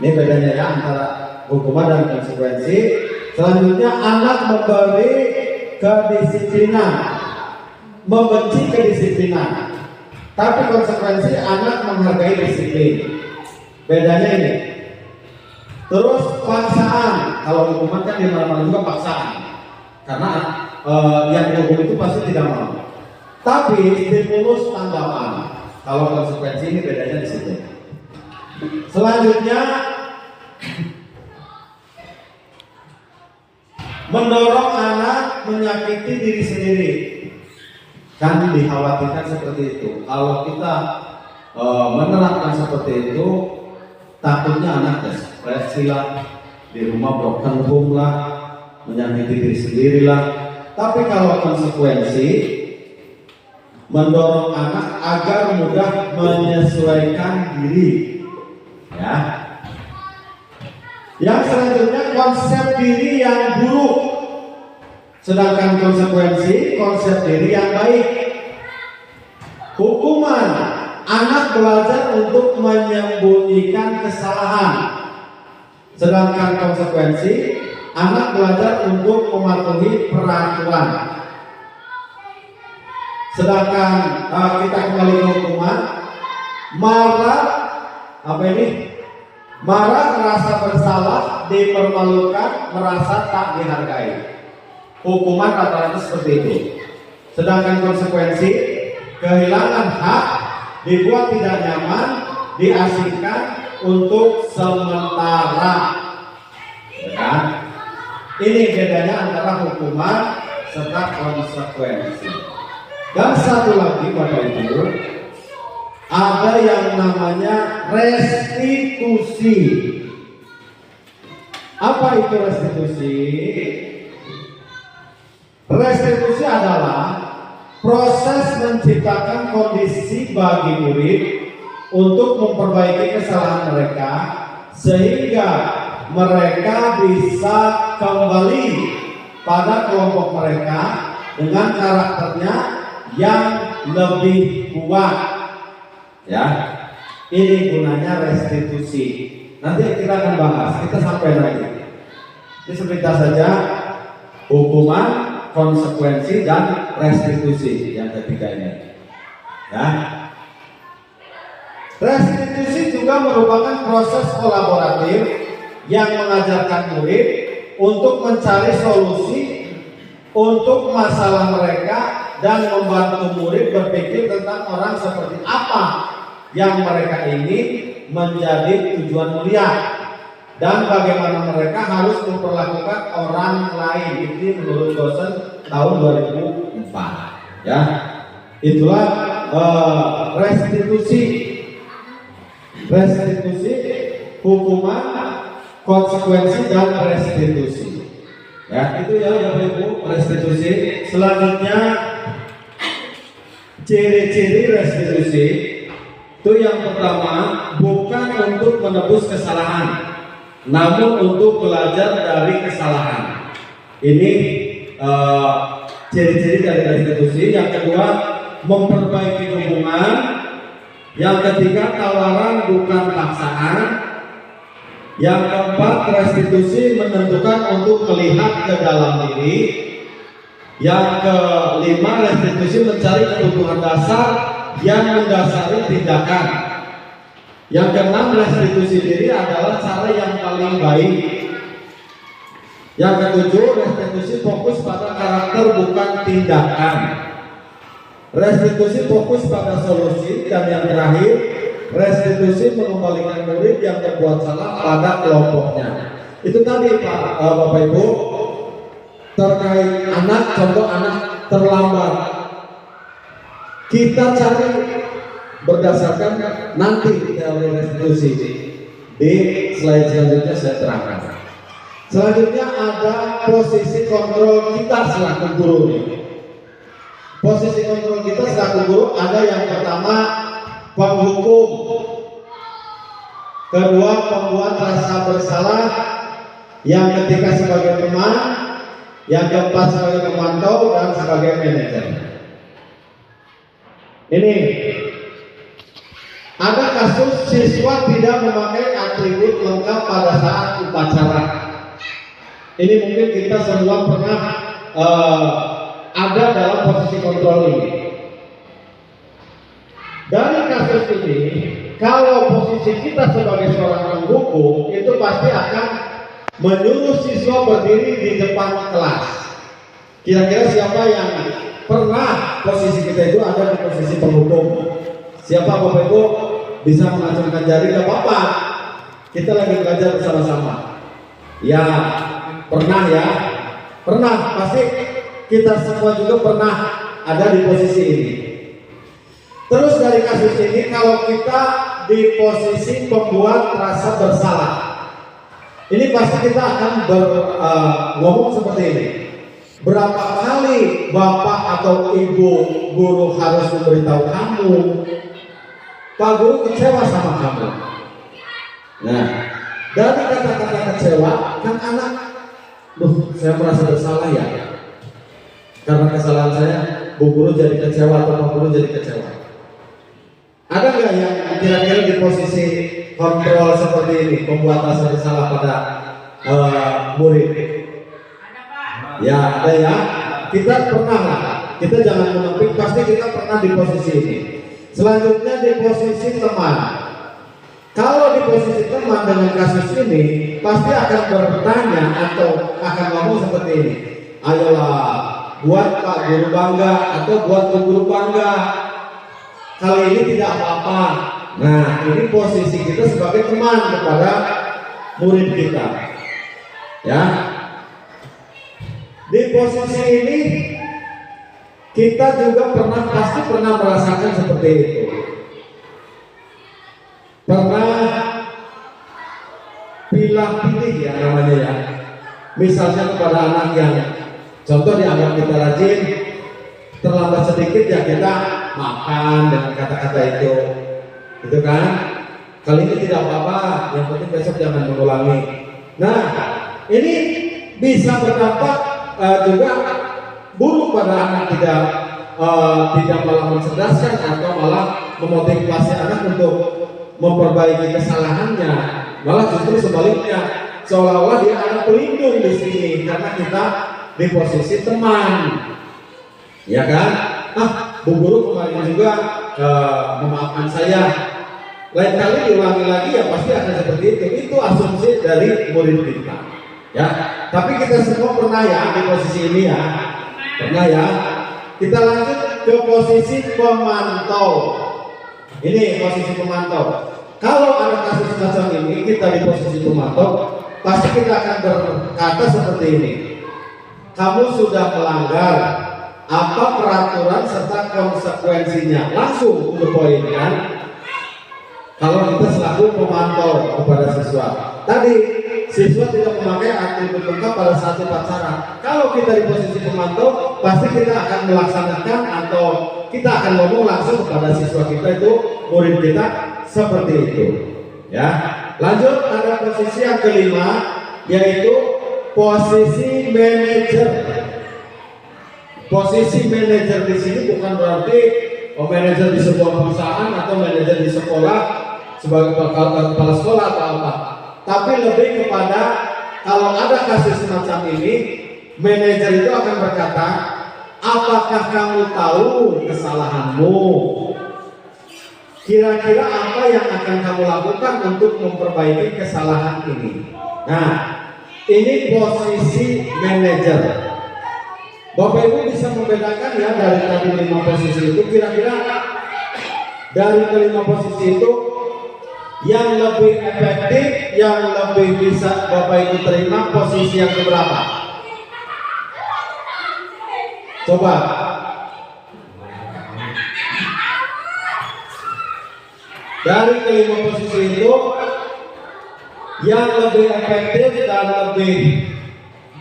Ini bedanya ya antara hukuman dan konsekuensi. Selanjutnya anak memberi kedisiplinan, membenci kedisiplinan. Tapi konsekuensi anak menghargai disiplin. Bedanya ini. Terus paksaan. Kalau hukuman kan di mana-mana juga paksaan. Karena yang dihukum itu pasti tidak mau. Tapi stimulus tanggapan. Kalau konsekuensi ini bedanya di situ. Selanjutnya mendorong anak menyakiti diri sendiri. Kan dikhawatirkan seperti itu. Kalau kita menerapkan seperti itu, takutnya anak depresi lah, di rumah broken home lah, menyakiti diri sendiri lah. Tapi kalau konsekuensi, mendorong anak agar mudah menyesuaikan diri, ya. Yang selanjutnya konsep diri yang buruk, sedangkan konsekuensi konsep diri yang baik. Hukuman, anak belajar untuk menyembunyikan kesalahan, sedangkan konsekuensi anak belajar untuk mematuhi peraturan. Sedangkan kita kembali ke hukuman, marah, apa ini? Marah, merasa bersalah, dipermalukan, merasa tak dihargai. Hukuman rata-rata seperti itu. Sedangkan konsekuensi, kehilangan hak, dibuat tidak nyaman, diasingkan untuk sementara. Ya. Ini bedanya antara hukuman serta konsekuensi. Dan satu lagi Bapak Ibu, ada yang namanya restitusi. Apa itu restitusi? Restitusi adalah proses menciptakan kondisi bagi murid untuk memperbaiki kesalahan mereka sehingga mereka bisa kembali pada kelompok mereka dengan karakternya yang lebih kuat, ya. Ini gunanya restitusi. Nanti kita akan bahas, kita sampai lagi. Ini sebentar saja hukuman, konsekuensi dan restitusi yang ketiga ini. Ya. Restitusi juga merupakan proses kolaboratif yang mengajarkan murid untuk mencari solusi untuk masalah mereka dan membantu murid berpikir tentang orang seperti apa yang mereka ingin menjadi tujuan mulia dan bagaimana mereka harus memperlakukan orang lain. Ini menurut dosen tahun 2004. Ya, itulah restitusi. restitusi, hukuman, konsekuensi, dan restitusi. Ya, itu ya Bapak Ibu, restitusi. Selanjutnya ciri-ciri restitusi. Itu yang pertama, bukan untuk menebus kesalahan, namun untuk belajar dari kesalahan. Ini ciri-ciri dari restitusi. Yang kedua, memperbaiki hubungan. Yang ketiga, tawaran bukan paksaan. Yang keempat, restitusi menentukan untuk melihat ke dalam diri. Yang kelima, restitusi mencari kebutuhan dasar yang mendasari tindakan. Yang keenam, restitusi diri adalah cara yang paling baik. Yang ketujuh, restitusi fokus pada karakter bukan tindakan. Restitusi fokus pada solusi. Dan yang terakhir, restitusi mengembalikan murid yang berbuat salah pada kelompoknya. Itu tadi Pak, Bapak Ibu, terkait anak, contoh anak terlambat. Kita cari berdasarkan nanti teori restitusi. Di slide selanjutnya saya terangkan. Selanjutnya ada posisi kontrol kita selaku guru. Posisi kontrol kita selaku guru ada yang pertama penghukum, kedua pembuat rasa bersalah, yang ketiga sebagai teman, yang keempat sebagai pemantau, dan sebagai manajer. Ini ada kasus siswa tidak memakai atribut lengkap pada saat upacara. Ini mungkin kita semua pernah ada dalam posisi kontrol ini. Dari kasus ini, kalau posisi kita sebagai seorang penghukum, itu pasti akan menyuruh siswa berdiri di depan kelas. Kira-kira siapa yang pernah posisi kita itu ada di posisi penghukum? Siapa Bapak Ibu bisa mengacungkan jari? Gak apa-apa, kita lagi belajar bersama-sama. Ya, pernah ya, pernah, pasti kita semua juga pernah ada di posisi ini. Terus dari kasus ini, kalau kita di posisi pembuat rasa bersalah, ini pasti kita akan ngomong seperti ini. Berapa kali bapak atau ibu guru harus memberitahu kamu, Pak Guru kecewa sama kamu. Nah, dari kata-kata kecewa, kan anak, saya merasa bersalah ya, karena kesalahan saya, Bu Guru jadi kecewa atau Pak Guru jadi kecewa. Ada nggak yang kira-kira di posisi kontrol seperti ini, membuat rasa bersalah pada murid? Ya, ada ya. Kita pernah lah. Kita jangan menempik, pasti kita pernah di posisi ini. Selanjutnya di posisi teman. Kalau di posisi teman dengan kasus ini, pasti akan bertanya atau akan ngomong seperti ini. Ayolah, buat Pak Guru bangga atau buat Bu Guru bangga. Kali ini tidak apa-apa. Nah, ini posisi kita sebagai teman kepada murid kita. Ya. Di posisi ini kita juga pasti pernah merasakan seperti itu. Pernah pilih ya namanya ya. Misalnya kepada anak yang contoh dianggap kita rajin, terlambat sedikit ya kita makan dengan kata-kata itu, gitu kan? Kali ini tidak apa-apa, yang penting besok jangan mengulangi. Nah, ini bisa berdampak juga buruk pada anak, tidak malah mencerdaskan atau malah memotivasi anak untuk memperbaiki kesalahannya, malah justru sebaliknya, seolah-olah dia anak pelindung di sini karena kita di posisi teman, ya kan? Bu Guru kemarin juga memaafkan saya, lain kali diulangi lagi ya pasti akan seperti itu. Itu asumsi dari murid kita, ya. Tapi kita semua pernah ya di posisi ini ya, pernah ya. Kita lanjut ke posisi pemantau. Ini posisi pemantau. Kalau ada kasus semacam ini, kita di posisi pemantau, pasti kita akan berkata seperti ini. Kamu sudah melanggar, apa peraturan serta konsekuensinya? Langsung untuk poin kan? kalau kita selaku pemantau kepada siswa. Tadi siswa tidak memakai atribut lengkap pada saat upacara. Kalau kita di posisi pemantau, pasti kita akan melaksanakan atau kita akan ngomong langsung kepada siswa kita itu, murid kita seperti itu. Ya, lanjut ada posisi yang kelima, yaitu posisi manajer. Posisi manajer di sini bukan berarti manajer di sebuah perusahaan atau manajer di sekolah sebagai kepala sekolah atau apa, tapi lebih kepada kalau ada kasus semacam ini, manajer itu akan berkata, apakah kamu tahu kesalahanmu? Kira-kira apa yang akan kamu lakukan untuk memperbaiki kesalahan ini? Nah, ini posisi manajer. Bapak Ibu bisa membedakan ya dari tadi 5 posisi itu, kira-kira dari kelima posisi itu yang lebih efektif, yang lebih bisa Bapak Ibu terima posisi yang keberapa? Coba. Dari kelima posisi itu yang lebih efektif dan lebih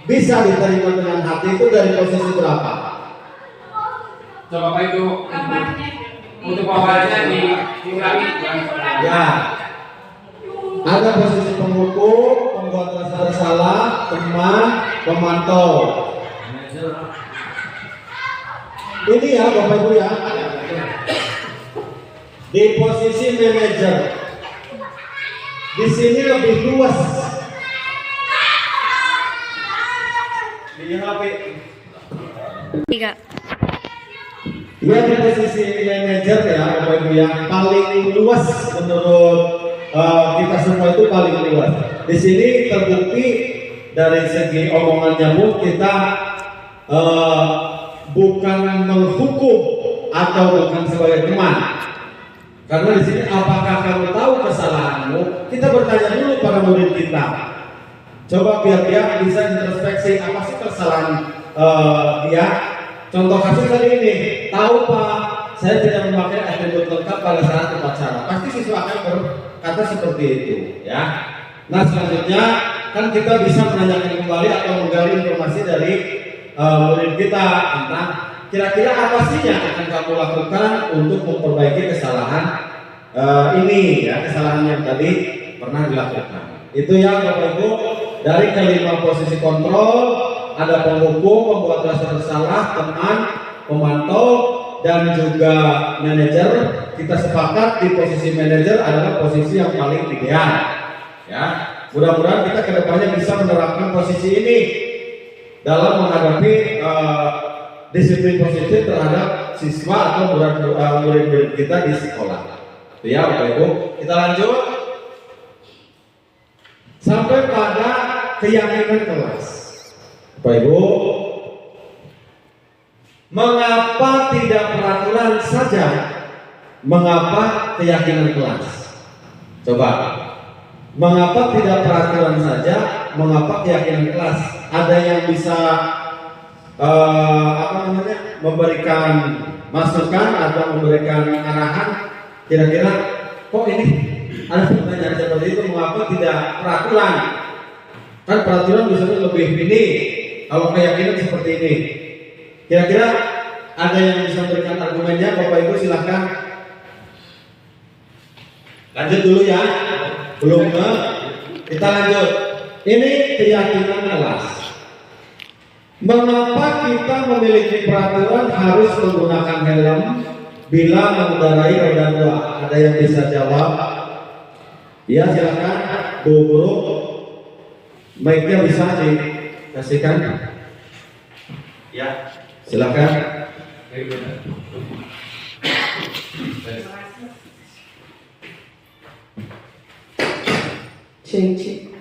bisa diterima dengan hati itu dari posisi berapa? Coba Pak itu untuk awalnya diulangi. Ya, ada posisi penghukum, pembuat rasa bersalah, teman, pemantau. Ini ya Bapak Ibu ya. Di posisi manajer, di sini lebih luas. Tiga. Ya, di posisi manajer ya Bapak Ibu yang paling luas menurut kita semua itu paling luas. Di sini terbukti dari segi omongannya Bu, kita bukan menghukum atau bukan sebagai teman. Karena di sini apakah kamu tahu kesalahanmu? Kita bertanya dulu pada murid kita. Coba biar dia bisa introspeksi apa sih kesalahan dia. Contoh kasus tadi ini, tahu Pak, saya tidak memakai atribut lengkap pada saat upacara. Pasti siswa akan berkata seperti itu, ya. Nah selanjutnya kan kita bisa menanyakan kembali atau menggali informasi dari murid kita tentang kira-kira apa sih yang akan kamu lakukan untuk memperbaiki kesalahan ini, ya, kesalahan yang tadi pernah dilakukan. Itu ya Bapak Ibu, dari kelima posisi kontrol. Ada penghukum, pembuat rasa bersalah, teman, pemantau, dan juga manajer. Kita sepakat di posisi manajer adalah posisi yang paling ideal. Ya, mudah-mudahan kita kedepannya bisa menerapkan posisi ini dalam menghadapi disiplin positif terhadap siswa atau murid-murid kita di sekolah. Itu ya Bapak Ibu. Kita lanjut sampai pada keyakinan kelas. Bapak Ibu, mengapa tidak peraturan saja? Mengapa keyakinan kelas? Coba, mengapa tidak peraturan saja? Mengapa keyakinan kelas? Ada yang bisa memberikan masukan atau memberikan arahan? Kira-kira, kok ini ada pertanyaan seperti itu? Mengapa tidak peraturan? Kan peraturan biasanya lebih ini. Kalau keyakinan seperti ini, kira-kira ada yang bisa memberikan argumennya? Bapak Ibu silahkan. Lanjut dulu ya, belum kita lanjut. Ini keyakinan kelas. Mengapa kita memiliki peraturan harus menggunakan helm bila mengendarai roda 2? Ada yang bisa jawab? Ya silahkan, Bu Guru. Mic-nya bisa dikasihkan? Ya, silakan. Cek.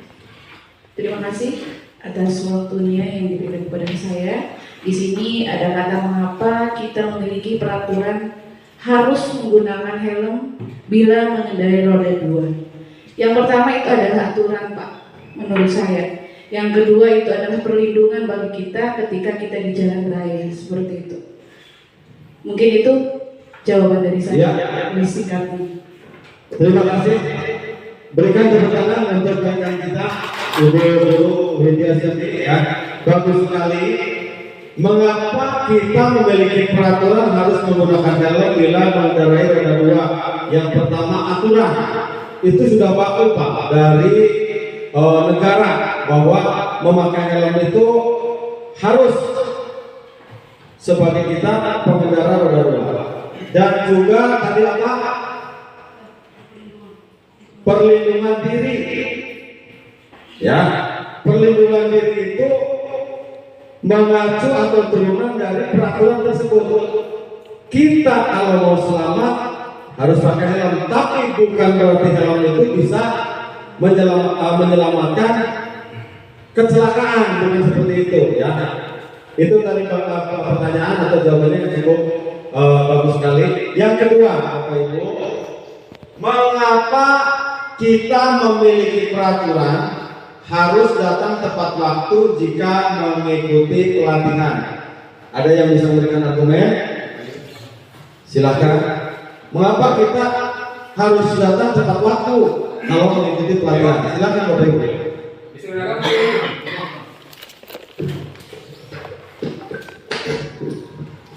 Terima kasih atas waktunya yang diberikan kepada saya. Di sini ada kata mengapa kita memiliki peraturan harus menggunakan helm bila mengendarai roda 2. Yang pertama itu adalah aturan, Pak, menurut saya. Yang kedua itu adalah perlindungan bagi kita ketika kita di jalan raya, seperti itu. Mungkin itu jawaban dari saya. Ya. Disikapi. Terima kasih. Berikan tepuk tangan untuk rekan kita, Ibu Widya Siti ya. Bagus sekali. Mengapa kita memiliki peraturan harus menggunakan helm bila mengendarai roda dua? Yang pertama aturan. Itu sudah baku Pak dari negara bahwa memakai helm itu harus sebagai kita pengendara roda dua. Dan juga tadi apa? Perlindungan diri. Ya, perlindungan diri itu mengacu atau turunan dari peraturan tersebut. Kita kalau mau selamat harus pakai helm, tapi bukan berarti helm itu bisa menyelamatkan kecelakaan, bukan seperti itu ya. Itu tadi pertanyaan atau jawabannya cukup bagus sekali. Yang kedua, Bapak Ibu, mengapa kita memiliki peraturan harus datang tepat waktu jika mengikuti pelatihan? Ada yang bisa memberikan argumen? Silakan. Mengapa kita harus datang tepat waktu kalau mengikuti pelatihan? Silakan Bapak Ibu.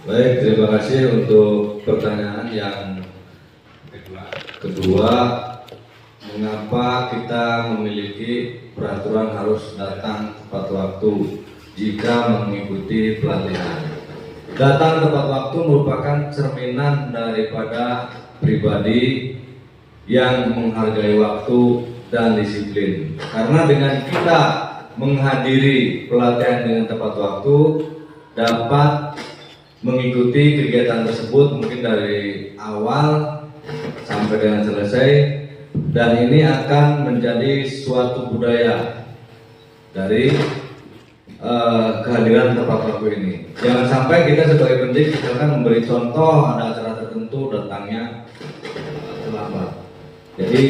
Baik, terima kasih untuk pertanyaan yang kedua. Mengapa kita memiliki peraturan harus datang tepat waktu jika mengikuti pelatihan? Datang tepat waktu merupakan cerminan daripada pribadi yang menghargai waktu dan disiplin. Karena dengan kita menghadiri pelatihan dengan tepat waktu, dapat mengikuti kegiatan tersebut mungkin dari awal sampai dengan selesai, dan ini akan menjadi suatu budaya dari kehadiran tepat waktu ini. Jangan sampai kita sebagai pendidik misalkan memberi contoh ada acara tertentu datangnya terlambat. Jadi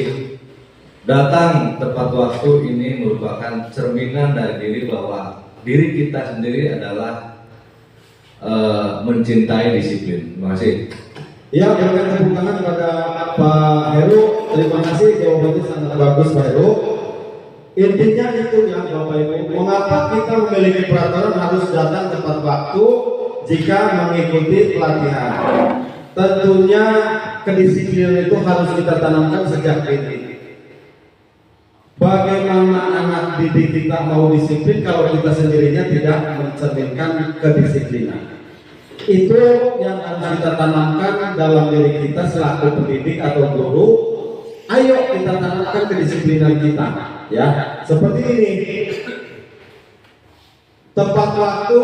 datang tepat waktu ini merupakan cerminan dari diri bahwa diri kita sendiri adalah mencintai disiplin. Terima kasih. Ya, berikan tepuk tangan kepada Pak Heru. Terima kasih, jawabannya sangat bagus Pak Heru. Intinya itu ya Bapak Ibu, mengapa kita memiliki peraturan harus datang tepat waktu jika mengikuti pelatihan? Tentunya kedisiplinan itu harus kita tanamkan sejak dini. Bagaimana anak didik kita mau disiplin kalau kita sendirinya tidak mencerminkan kedisiplinan? Itu yang harus kita tanamkan dalam diri kita selaku pendidik atau guru. Ayo kita tanamkan kedisiplinan kita, ya. Seperti ini. Tepat waktu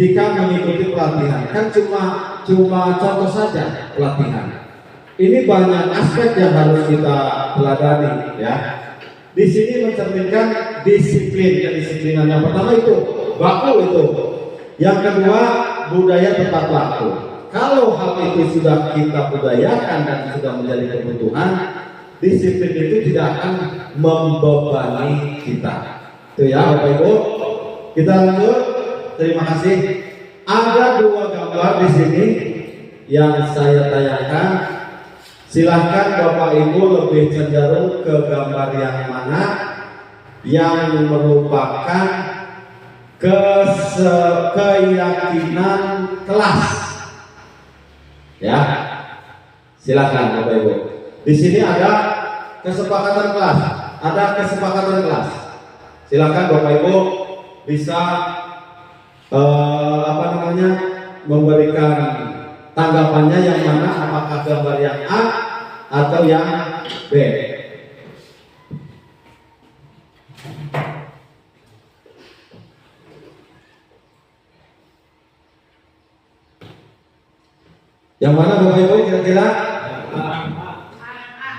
jika mengikuti pelatihan. Kan cuma contoh saja pelatihan. Ini banyak aspek yang harus kita pelajari, ya. Di sini mencerminkan disiplin, kedisiplinan. Yang pertama itu baku itu. Yang kedua budaya tepat waktu. Kalau hal itu sudah kita budayakan dan sudah menjadi kebutuhan, disiplin itu tidak akan membebani kita. Itu ya Bapak Ibu. Kita lanjut. Terima kasih. Ada dua gambar di sini yang saya tayangkan. Silahkan Bapak Ibu lebih cenderung ke gambar yang mana yang merupakan keyakinan kelas. Ya, silakan Bapak Ibu. Di sini ada kesepakatan kelas, Silakan Bapak Ibu bisa memberikan tanggapannya yang mana, apakah gambar yang A atau yang B. Yang mana Bapak Ibu kira-kira?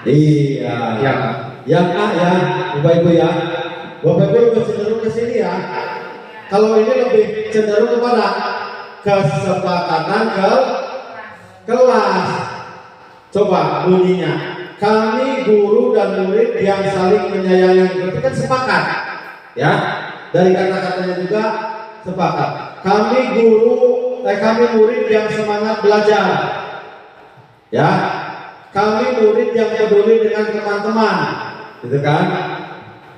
Iya, yang A ya, Bapak Ibu ya. Bapak Ibu lebih cenderung ke sini ya. Kalau ini lebih cenderung kepada kesepakatan kelas. Coba bunyinya. Kami guru dan murid yang saling menyayangi. Berarti kan sepakat, ya. Dari kata-katanya juga sepakat. Kami murid yang semangat belajar. Ya. kami murid yang peduli dengan teman-teman, gitu kan?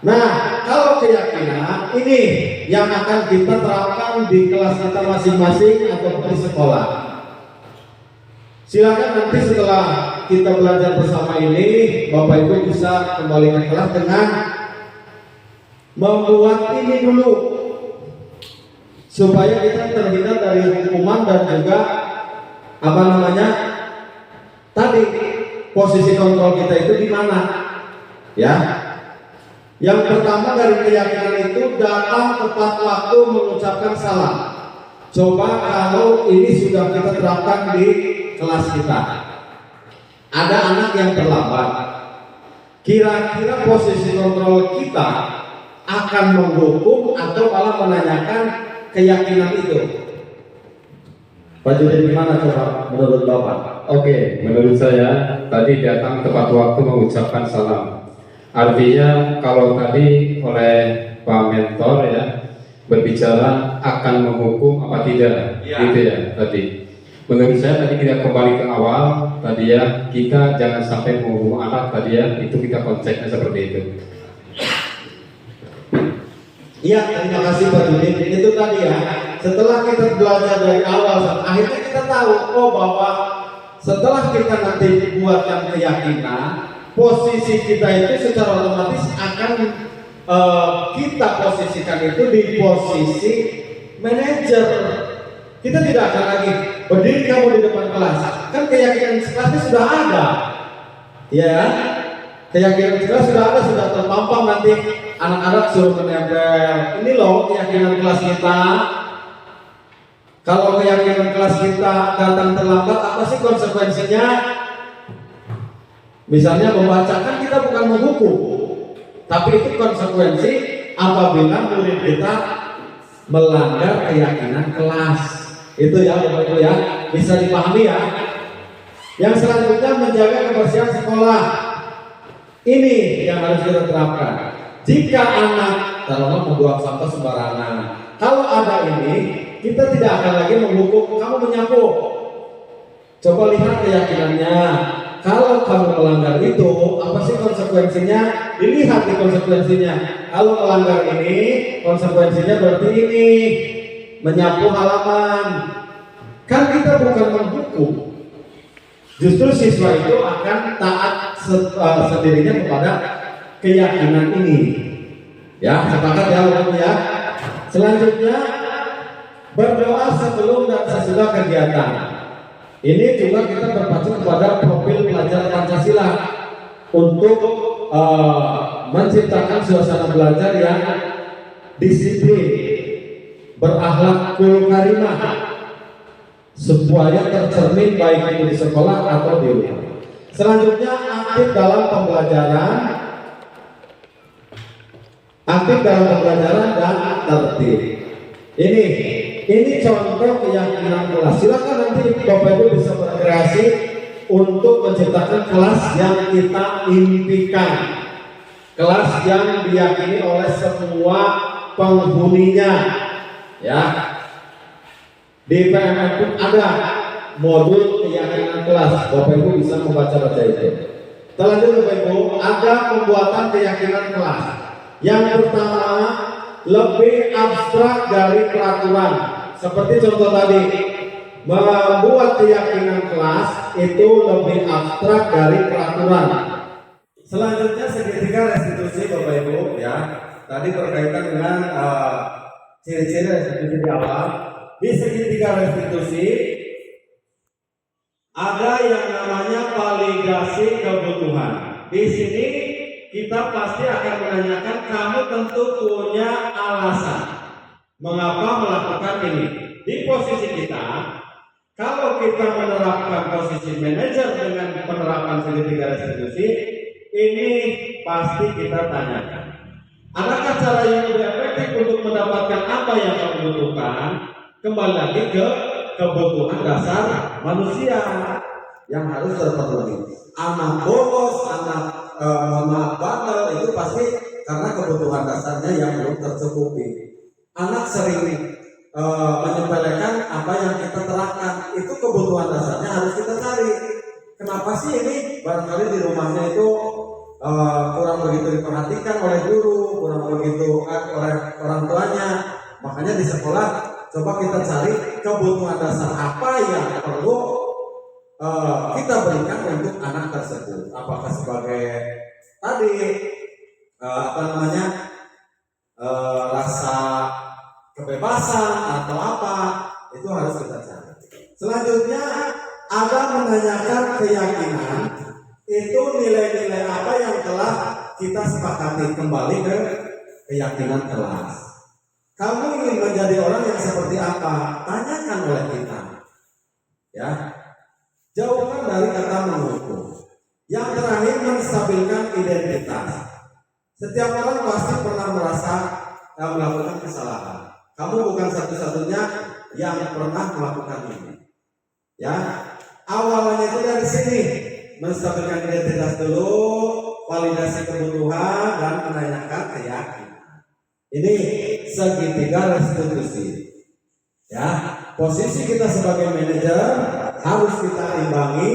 Nah, kalau keyakinan ini yang akan kita terapkan di kelas kita masing-masing atau di sekolah. Silakan nanti setelah kita belajar bersama ini, Bapak Ibu bisa kembali ke kelas dengan membuat ini dulu, supaya kita terhindar dari hukuman dan juga tadi posisi kontrol kita itu di mana, ya. Yang pertama dari keyakinan itu datang tepat waktu mengucapkan salam. Coba kalau ini sudah kita terapkan di kelas kita, ada anak yang terlambat, kira-kira posisi kontrol kita akan menghukum atau malah menanyakan keyakinan itu. Pak Judi, gimana coba menurut Bapak? Oke, menurut saya tadi datang tepat waktu mengucapkan salam. Artinya kalau tadi oleh Pak Mentor ya berbicara akan menghukum apa tidak, gitu ya tadi. Menurut saya tadi kita kembali ke awal tadi ya, kita jangan sampai menghukum anak tadi ya, itu kita konsepnya seperti itu. Iya, terima kasih Pak Judi. Itu tadi ya, setelah kita belajar dari awal, akhirnya kita tahu bahwa setelah kita nanti buatkan keyakinan, posisi kita itu secara otomatis akan kita posisikan itu di posisi manajer. Kita tidak akan lagi berdiri kamu di depan kelas, kan keyakinan kelasnya sudah ada, ya. Keyakinan kelas sudah ada, sudah terpampang, nanti anak-anak suruh menempel. Ini loh keyakinan kelas kita. Kalau keyakinan kelas kita datang terlambat, apa sih konsekuensinya? Misalnya membacakan, kita bukan menghukum, tapi itu konsekuensi apabila murid kita melanggar keyakinan kelas. Itu ya Bapak Ibu ya, bisa dipahami ya. Yang selanjutnya menjaga kebersihan sekolah. Ini yang harus kita terapkan. Jika anak taruhlah membuang sampah sembarangan, kalau ada ini, kita tidak akan lagi menghukum kamu menyapu. Coba lihat keyakinannya. Kalau kamu melanggar itu, apa sih konsekuensinya? Dilihat di konsekuensinya. Kalau melanggar ini, konsekuensinya berarti ini, menyapu halaman. Kan kita bukan menghukum. Justru siswa itu akan taat sendirinya kepada keyakinan ini. Ya, sepakat ya Bapak ya. Selanjutnya, berdoa sebelum dan sesudah kegiatan. Ini juga kita berpacu kepada profil pelajar Pancasila untuk menciptakan suasana belajar yang disiplin, berakhlakul karimah, supaya tercermin baik itu di sekolah atau di rumah. Selanjutnya aktif dalam pembelajaran dan tertib. Ini contoh keyakinan kelas. Silakan nanti Bapak Ibu bisa berkreasi untuk menciptakan kelas yang kita impikan, kelas yang diyakini oleh semua penghuninya. Ya, di PMN pun ada modul keyakinan kelas. Bapak Ibu bisa membaca-baca itu. Selanjutnya Bapak Ibu, ada pembuatan keyakinan kelas. Yang pertama, lebih abstrak dari peraturan. Seperti contoh tadi, membuat keyakinan kelas itu lebih abstrak dari peraturan. Selanjutnya segitiga restitusi Bapak Ibu ya. Tadi berkaitan dengan ciri-ciri restitusi di awal. Di segitiga restitusi ada yang namanya validasi kebutuhan. Di sini kita pasti akan menanyakan, kamu tentu punya alasan mengapa melakukan ini. Di posisi kita, kalau kita menerapkan posisi manajer dengan penerapan segitiga restitusi, ini pasti kita tanyakan, adakah cara yang lebih efektif untuk mendapatkan apa yang kamu butuhkan? Kembali lagi ke kebutuhan dasar manusia yang harus terpenuhi. Anak bolos, anak bandel itu pasti karena kebutuhan dasarnya yang belum tercukupi. Anak sering menyepelekan apa yang kita terapkan, itu kebutuhan dasarnya harus kita cari. kenapa sih ini barangkali di rumahnya itu kurang begitu diperhatikan oleh guru, kurang begitu oleh orang tuanya. Makanya di sekolah coba kita cari kebutuhan dasar apa yang perlu kita berikan untuk anak tersebut. Apakah sebagai tadi rasa kebebasan atau apa, itu harus kita cari. Selanjutnya ada menanyakan keyakinan, itu nilai-nilai apa yang telah kita sepakati, kembali ke keyakinan kelas. Kamu ingin menjadi orang yang seperti apa? Tanyakan oleh kita. Ya. Jauhkan dari kata menghukum. Yang terakhir, menstabilkan identitas. Setiap orang pasti pernah merasa melakukan kesalahan. Kamu bukan satu-satunya yang pernah melakukan ini. Ya, awalnya itu dari sini, menstabilkan identitas dulu, validasi kebutuhan, dan menanyakan keyakinan. Ini segitiga restitusi. Ya, posisi kita sebagai manajer harus kita imbangi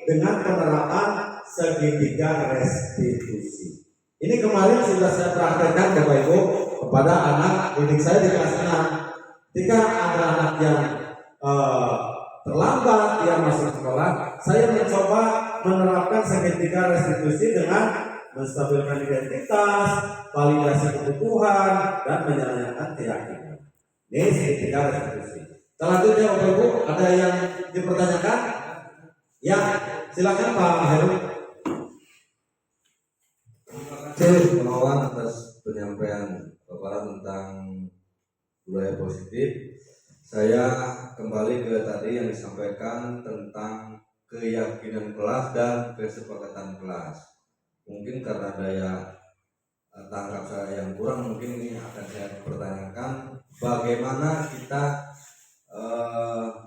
dengan penerapan segitiga restitusi. Ini kemarin sudah saya praktekkan Bapak Ibu kepada anak didik saya di kelas 6. Ketika ada anak yang terlambat dia masuk sekolah, saya mencoba menerapkan segitiga restitusi dengan menstabilkan identitas, validasi kebutuhan, dan menanyakan keyakinan. Ini segitiga restitusi. Selanjutnya Bapak Ibu, ada yang dipertanyakan? Ya, silakan Pak Heru. Terima kasih atas penyampaian paparan tentang budaya positif. Saya kembali ke tadi yang disampaikan tentang keyakinan kelas dan kesepakatan kelas. Mungkin karena daya tangkap saya yang kurang, mungkin ini akan saya pertanyakan bagaimana kita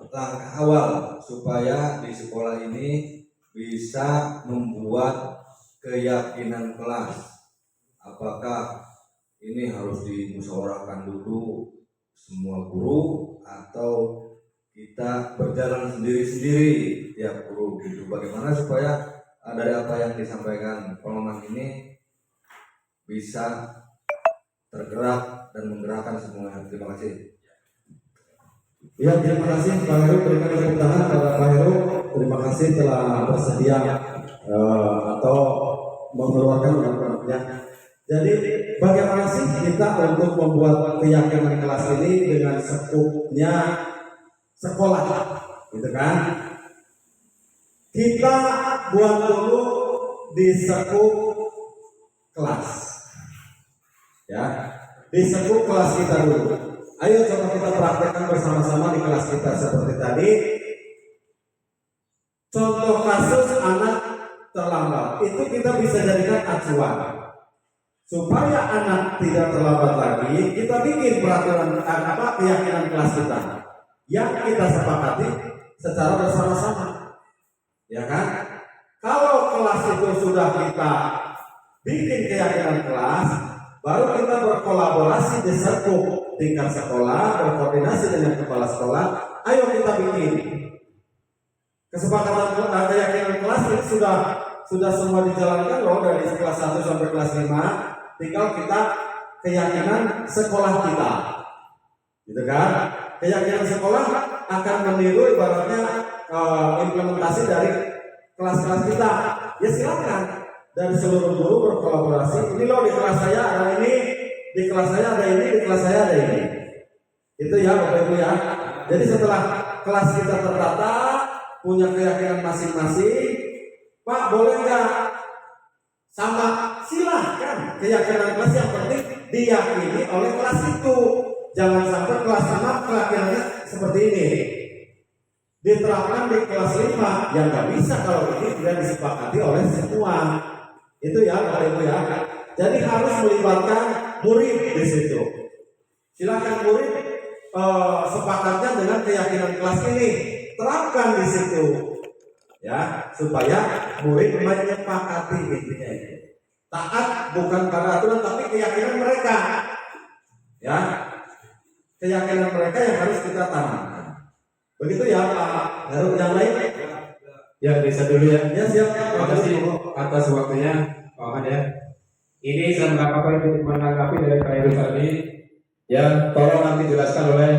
langkah awal supaya di sekolah ini bisa membuat keyakinan kelas. Apakah ini harus dimusyawarahkan dulu semua guru atau kita berjalan sendiri-sendiri tiap guru gitu? Bagaimana supaya dari apa yang disampaikan pengalaman ini bisa tergerak dan menggerakkan semuanya? Terima kasih. Ya, terima kasih Pak Heru, berikan tepuk tangan kepada Pak Heru. Terima kasih telah bersedia atau mengeluarkan ungkapan-ungkapannya. Jadi bagaimana sih kita untuk membuat keyakinan kelas ini dengan sekupnya sekolah, gitu kan? Kita buat dulu di sekup kelas, ya, di sekup kelas kita dulu. Ayo coba kita praktekkan bersama-sama di kelas kita seperti tadi. Contoh kasus anak terlambat, itu kita bisa jadikan acuan. Supaya anak tidak terlambat lagi, kita bikin peraturan keyakinan kelas kita yang kita sepakati secara bersama-sama. Ya kan? Kalau kelas itu sudah kita bikin keyakinan kelas, baru kita berkolaborasi di sekup tingkat sekolah, berkoordinasi dengan kepala sekolah. Ayo kita bikin kesepakatan keyakinan kelas ini sudah semua dijalankan loh, dari kelas 1 sampai kelas 5. Tinggal kita keyakinan sekolah kita, gitu kan? Keyakinan sekolah akan meniru ibaratnya implementasi dari kelas-kelas kita. Ya silakan dari seluruh guru berkolaborasi. Ini loh, di kelas saya ada ini, di kelas saya ada ini, di kelas saya ada ini. Itu ya Bapak Ibu ya. Jadi setelah kelas kita tertata, punya keyakinan masing-masing, Pak boleh nggak? Sama, silahkan. Keyakinan kelas yang penting diyakini oleh kelas itu. Jangan sampai kelas 6 keyakinannya seperti ini diterapkan di kelas 5, yang nggak bisa kalau ini tidak disepakati oleh semua. Itu ya Bapak Ibu ya. Jadi harus melibatkan murid di situ. Silahkan murid sepakatnya dengan keyakinan kelas ini, terapkan di situ. Ya, supaya murid menyepakati intinya itu. Taat bukan pada aturan tapi keyakinan mereka. Ya, keyakinan mereka yang harus kita tanamkan. Begitu ya Pak Heru, yang lain? Ya, bisa dulu ya. Ya siap. Terima kasih atas waktunya, Pak Ahmad ya. Ini saya menanggapi dari Pak Heru tadi. Ya, tolong nanti jelaskan oleh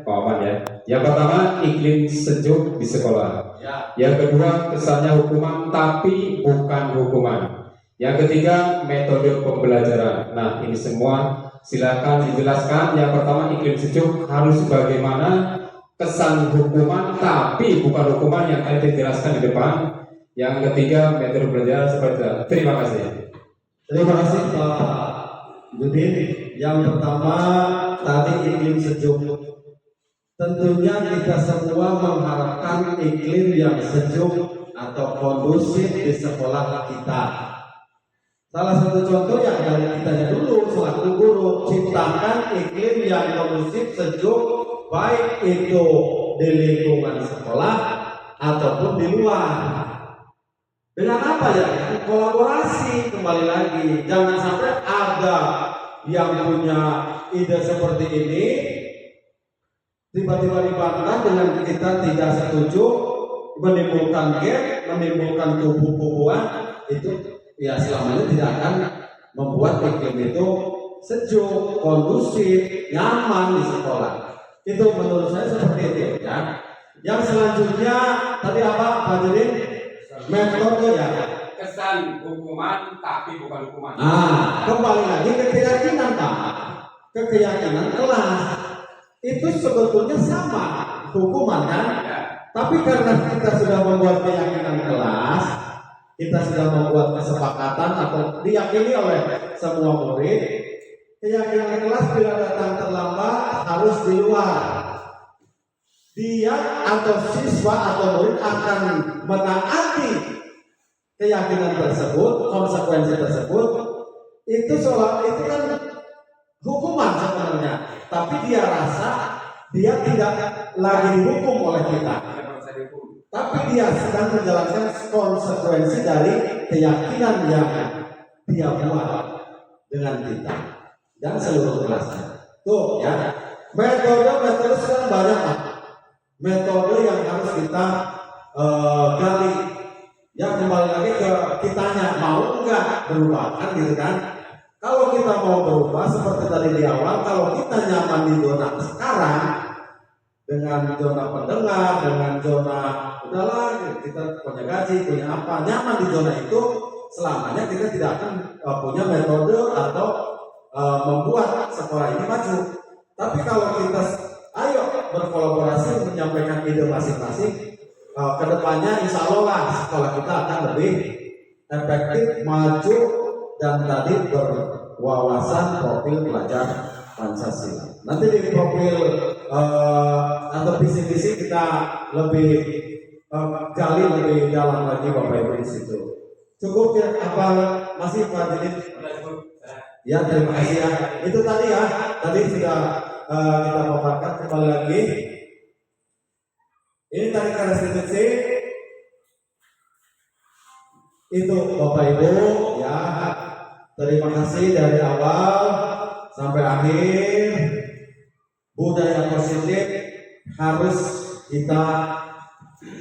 Pak Ahmad ya. Yang pertama, iklim sejuk di sekolah. Ya. Yang kedua, kesannya hukuman tapi bukan hukuman. Yang ketiga, metode pembelajaran. Nah, ini semua silakan dijelaskan. Yang pertama, iklim sejuk harus bagaimana, kesan hukuman tapi bukan hukuman yang tadi dijelaskan di depan. Yang ketiga, metode pembelajaran seperti itu. Terima kasih. Terima kasih Pak Judin. Yang pertama tadi iklim sejuk. Tentunya kita semua mengharapkan iklim yang sejuk atau kondusif di sekolah kita. Salah satu contoh yang dari kitanya dulu selaku guru, ciptakan iklim yang kondusif sejuk, baik itu di lingkungan sekolah ataupun di luar. Dengan apa ya? Kolaborasi kembali lagi. Jangan sampai ada yang punya ide seperti ini tiba-tiba dibantah dengan kita tidak setuju, menimbulkan gap, menimbulkan kubu-kubuan, itu ya selamanya tidak akan membuat iklim itu sejuk, kondusif, nyaman di sekolah. Itu menurut saya seperti itu ya. Yang selanjutnya tadi apa Pak Judin? Metode ya. Kesan hukuman tapi bukan hukuman. Nah, kembali lagi ke keyakinan Pak. Ke keyakinan kelas. Itu sebetulnya sama hukuman kan? Tapi karena kita sudah membuat keyakinan kelas, kita sudah membuat kesepakatan atau diyakini oleh semua murid, keyakinan kelas bila datang terlambat harus di luar. Dia atau siswa atau murid akan menaati keyakinan tersebut, konsekuensi tersebut. Itu soal itu kan hukuman sebenarnya, tapi dia rasa dia tidak lagi dihukum oleh kita, tapi dia sedang menjalankan konsekuensi dari keyakinan yang dia buat dengan kita dan seluruh kelasnya. Tuh ya, metode sekarang banyak Pak. Metode yang harus kita gali. Ya kembali lagi ke kitanya, mau enggak berubah kan gitu kan? Kalau kita mau berubah seperti tadi di awal, kalau kita nyaman di zona sekarang dengan zona pendengar, dengan zona udahlah kita punya gaji, punya apa, nyaman di zona itu, selamanya kita tidak akan punya metode atau membuat sekolah ini maju. Tapi kalau kita ayo berkolaborasi menyampaikan ide masing-masing, kedepannya insya Allah lah sekolah kita akan lebih efektif, maju, dan tadi berwawasan profil pelajar Pancasila. Nanti di profil atau visi-visi kita lebih gali lebih dalam lagi Bapak Ibu di situ. Cukup ya? Apa masih Pak Jilid? Ya terima kasih ya. Itu tadi ya. Tadi sudah kita paparkan kembali lagi. Ini tadi restitusi. Itu Bapak Ibu ya. Terima kasih dari awal sampai akhir. Budaya positif harus kita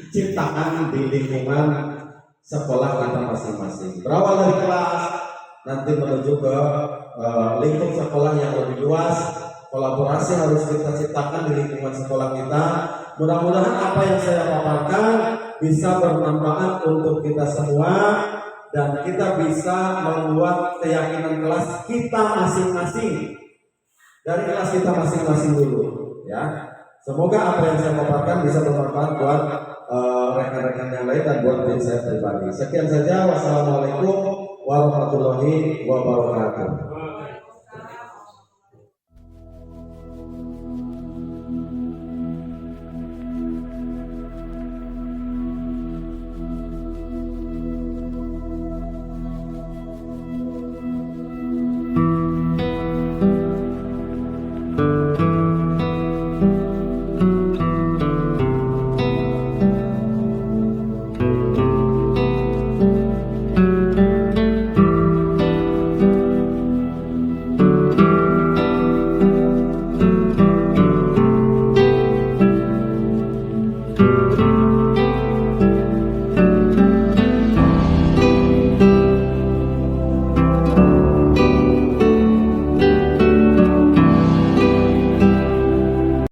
ciptakan di lingkungan sekolah kita masing-masing. Berawal dari kelas, nanti menuju ke lingkup sekolah yang lebih luas. Kolaborasi harus kita ciptakan di lingkungan sekolah kita. Mudah-mudahan apa yang saya paparkan bisa bermanfaat untuk kita semua, dan kita bisa membuat keyakinan kelas kita masing-masing dari kelas kita masing-masing dulu ya. Semoga apa yang saya paparkan bisa bermanfaat buat rekan-rekan yang lain dan buat diri saya pribadi. Sekian saja, wassalamualaikum warahmatullahi wabarakatuh.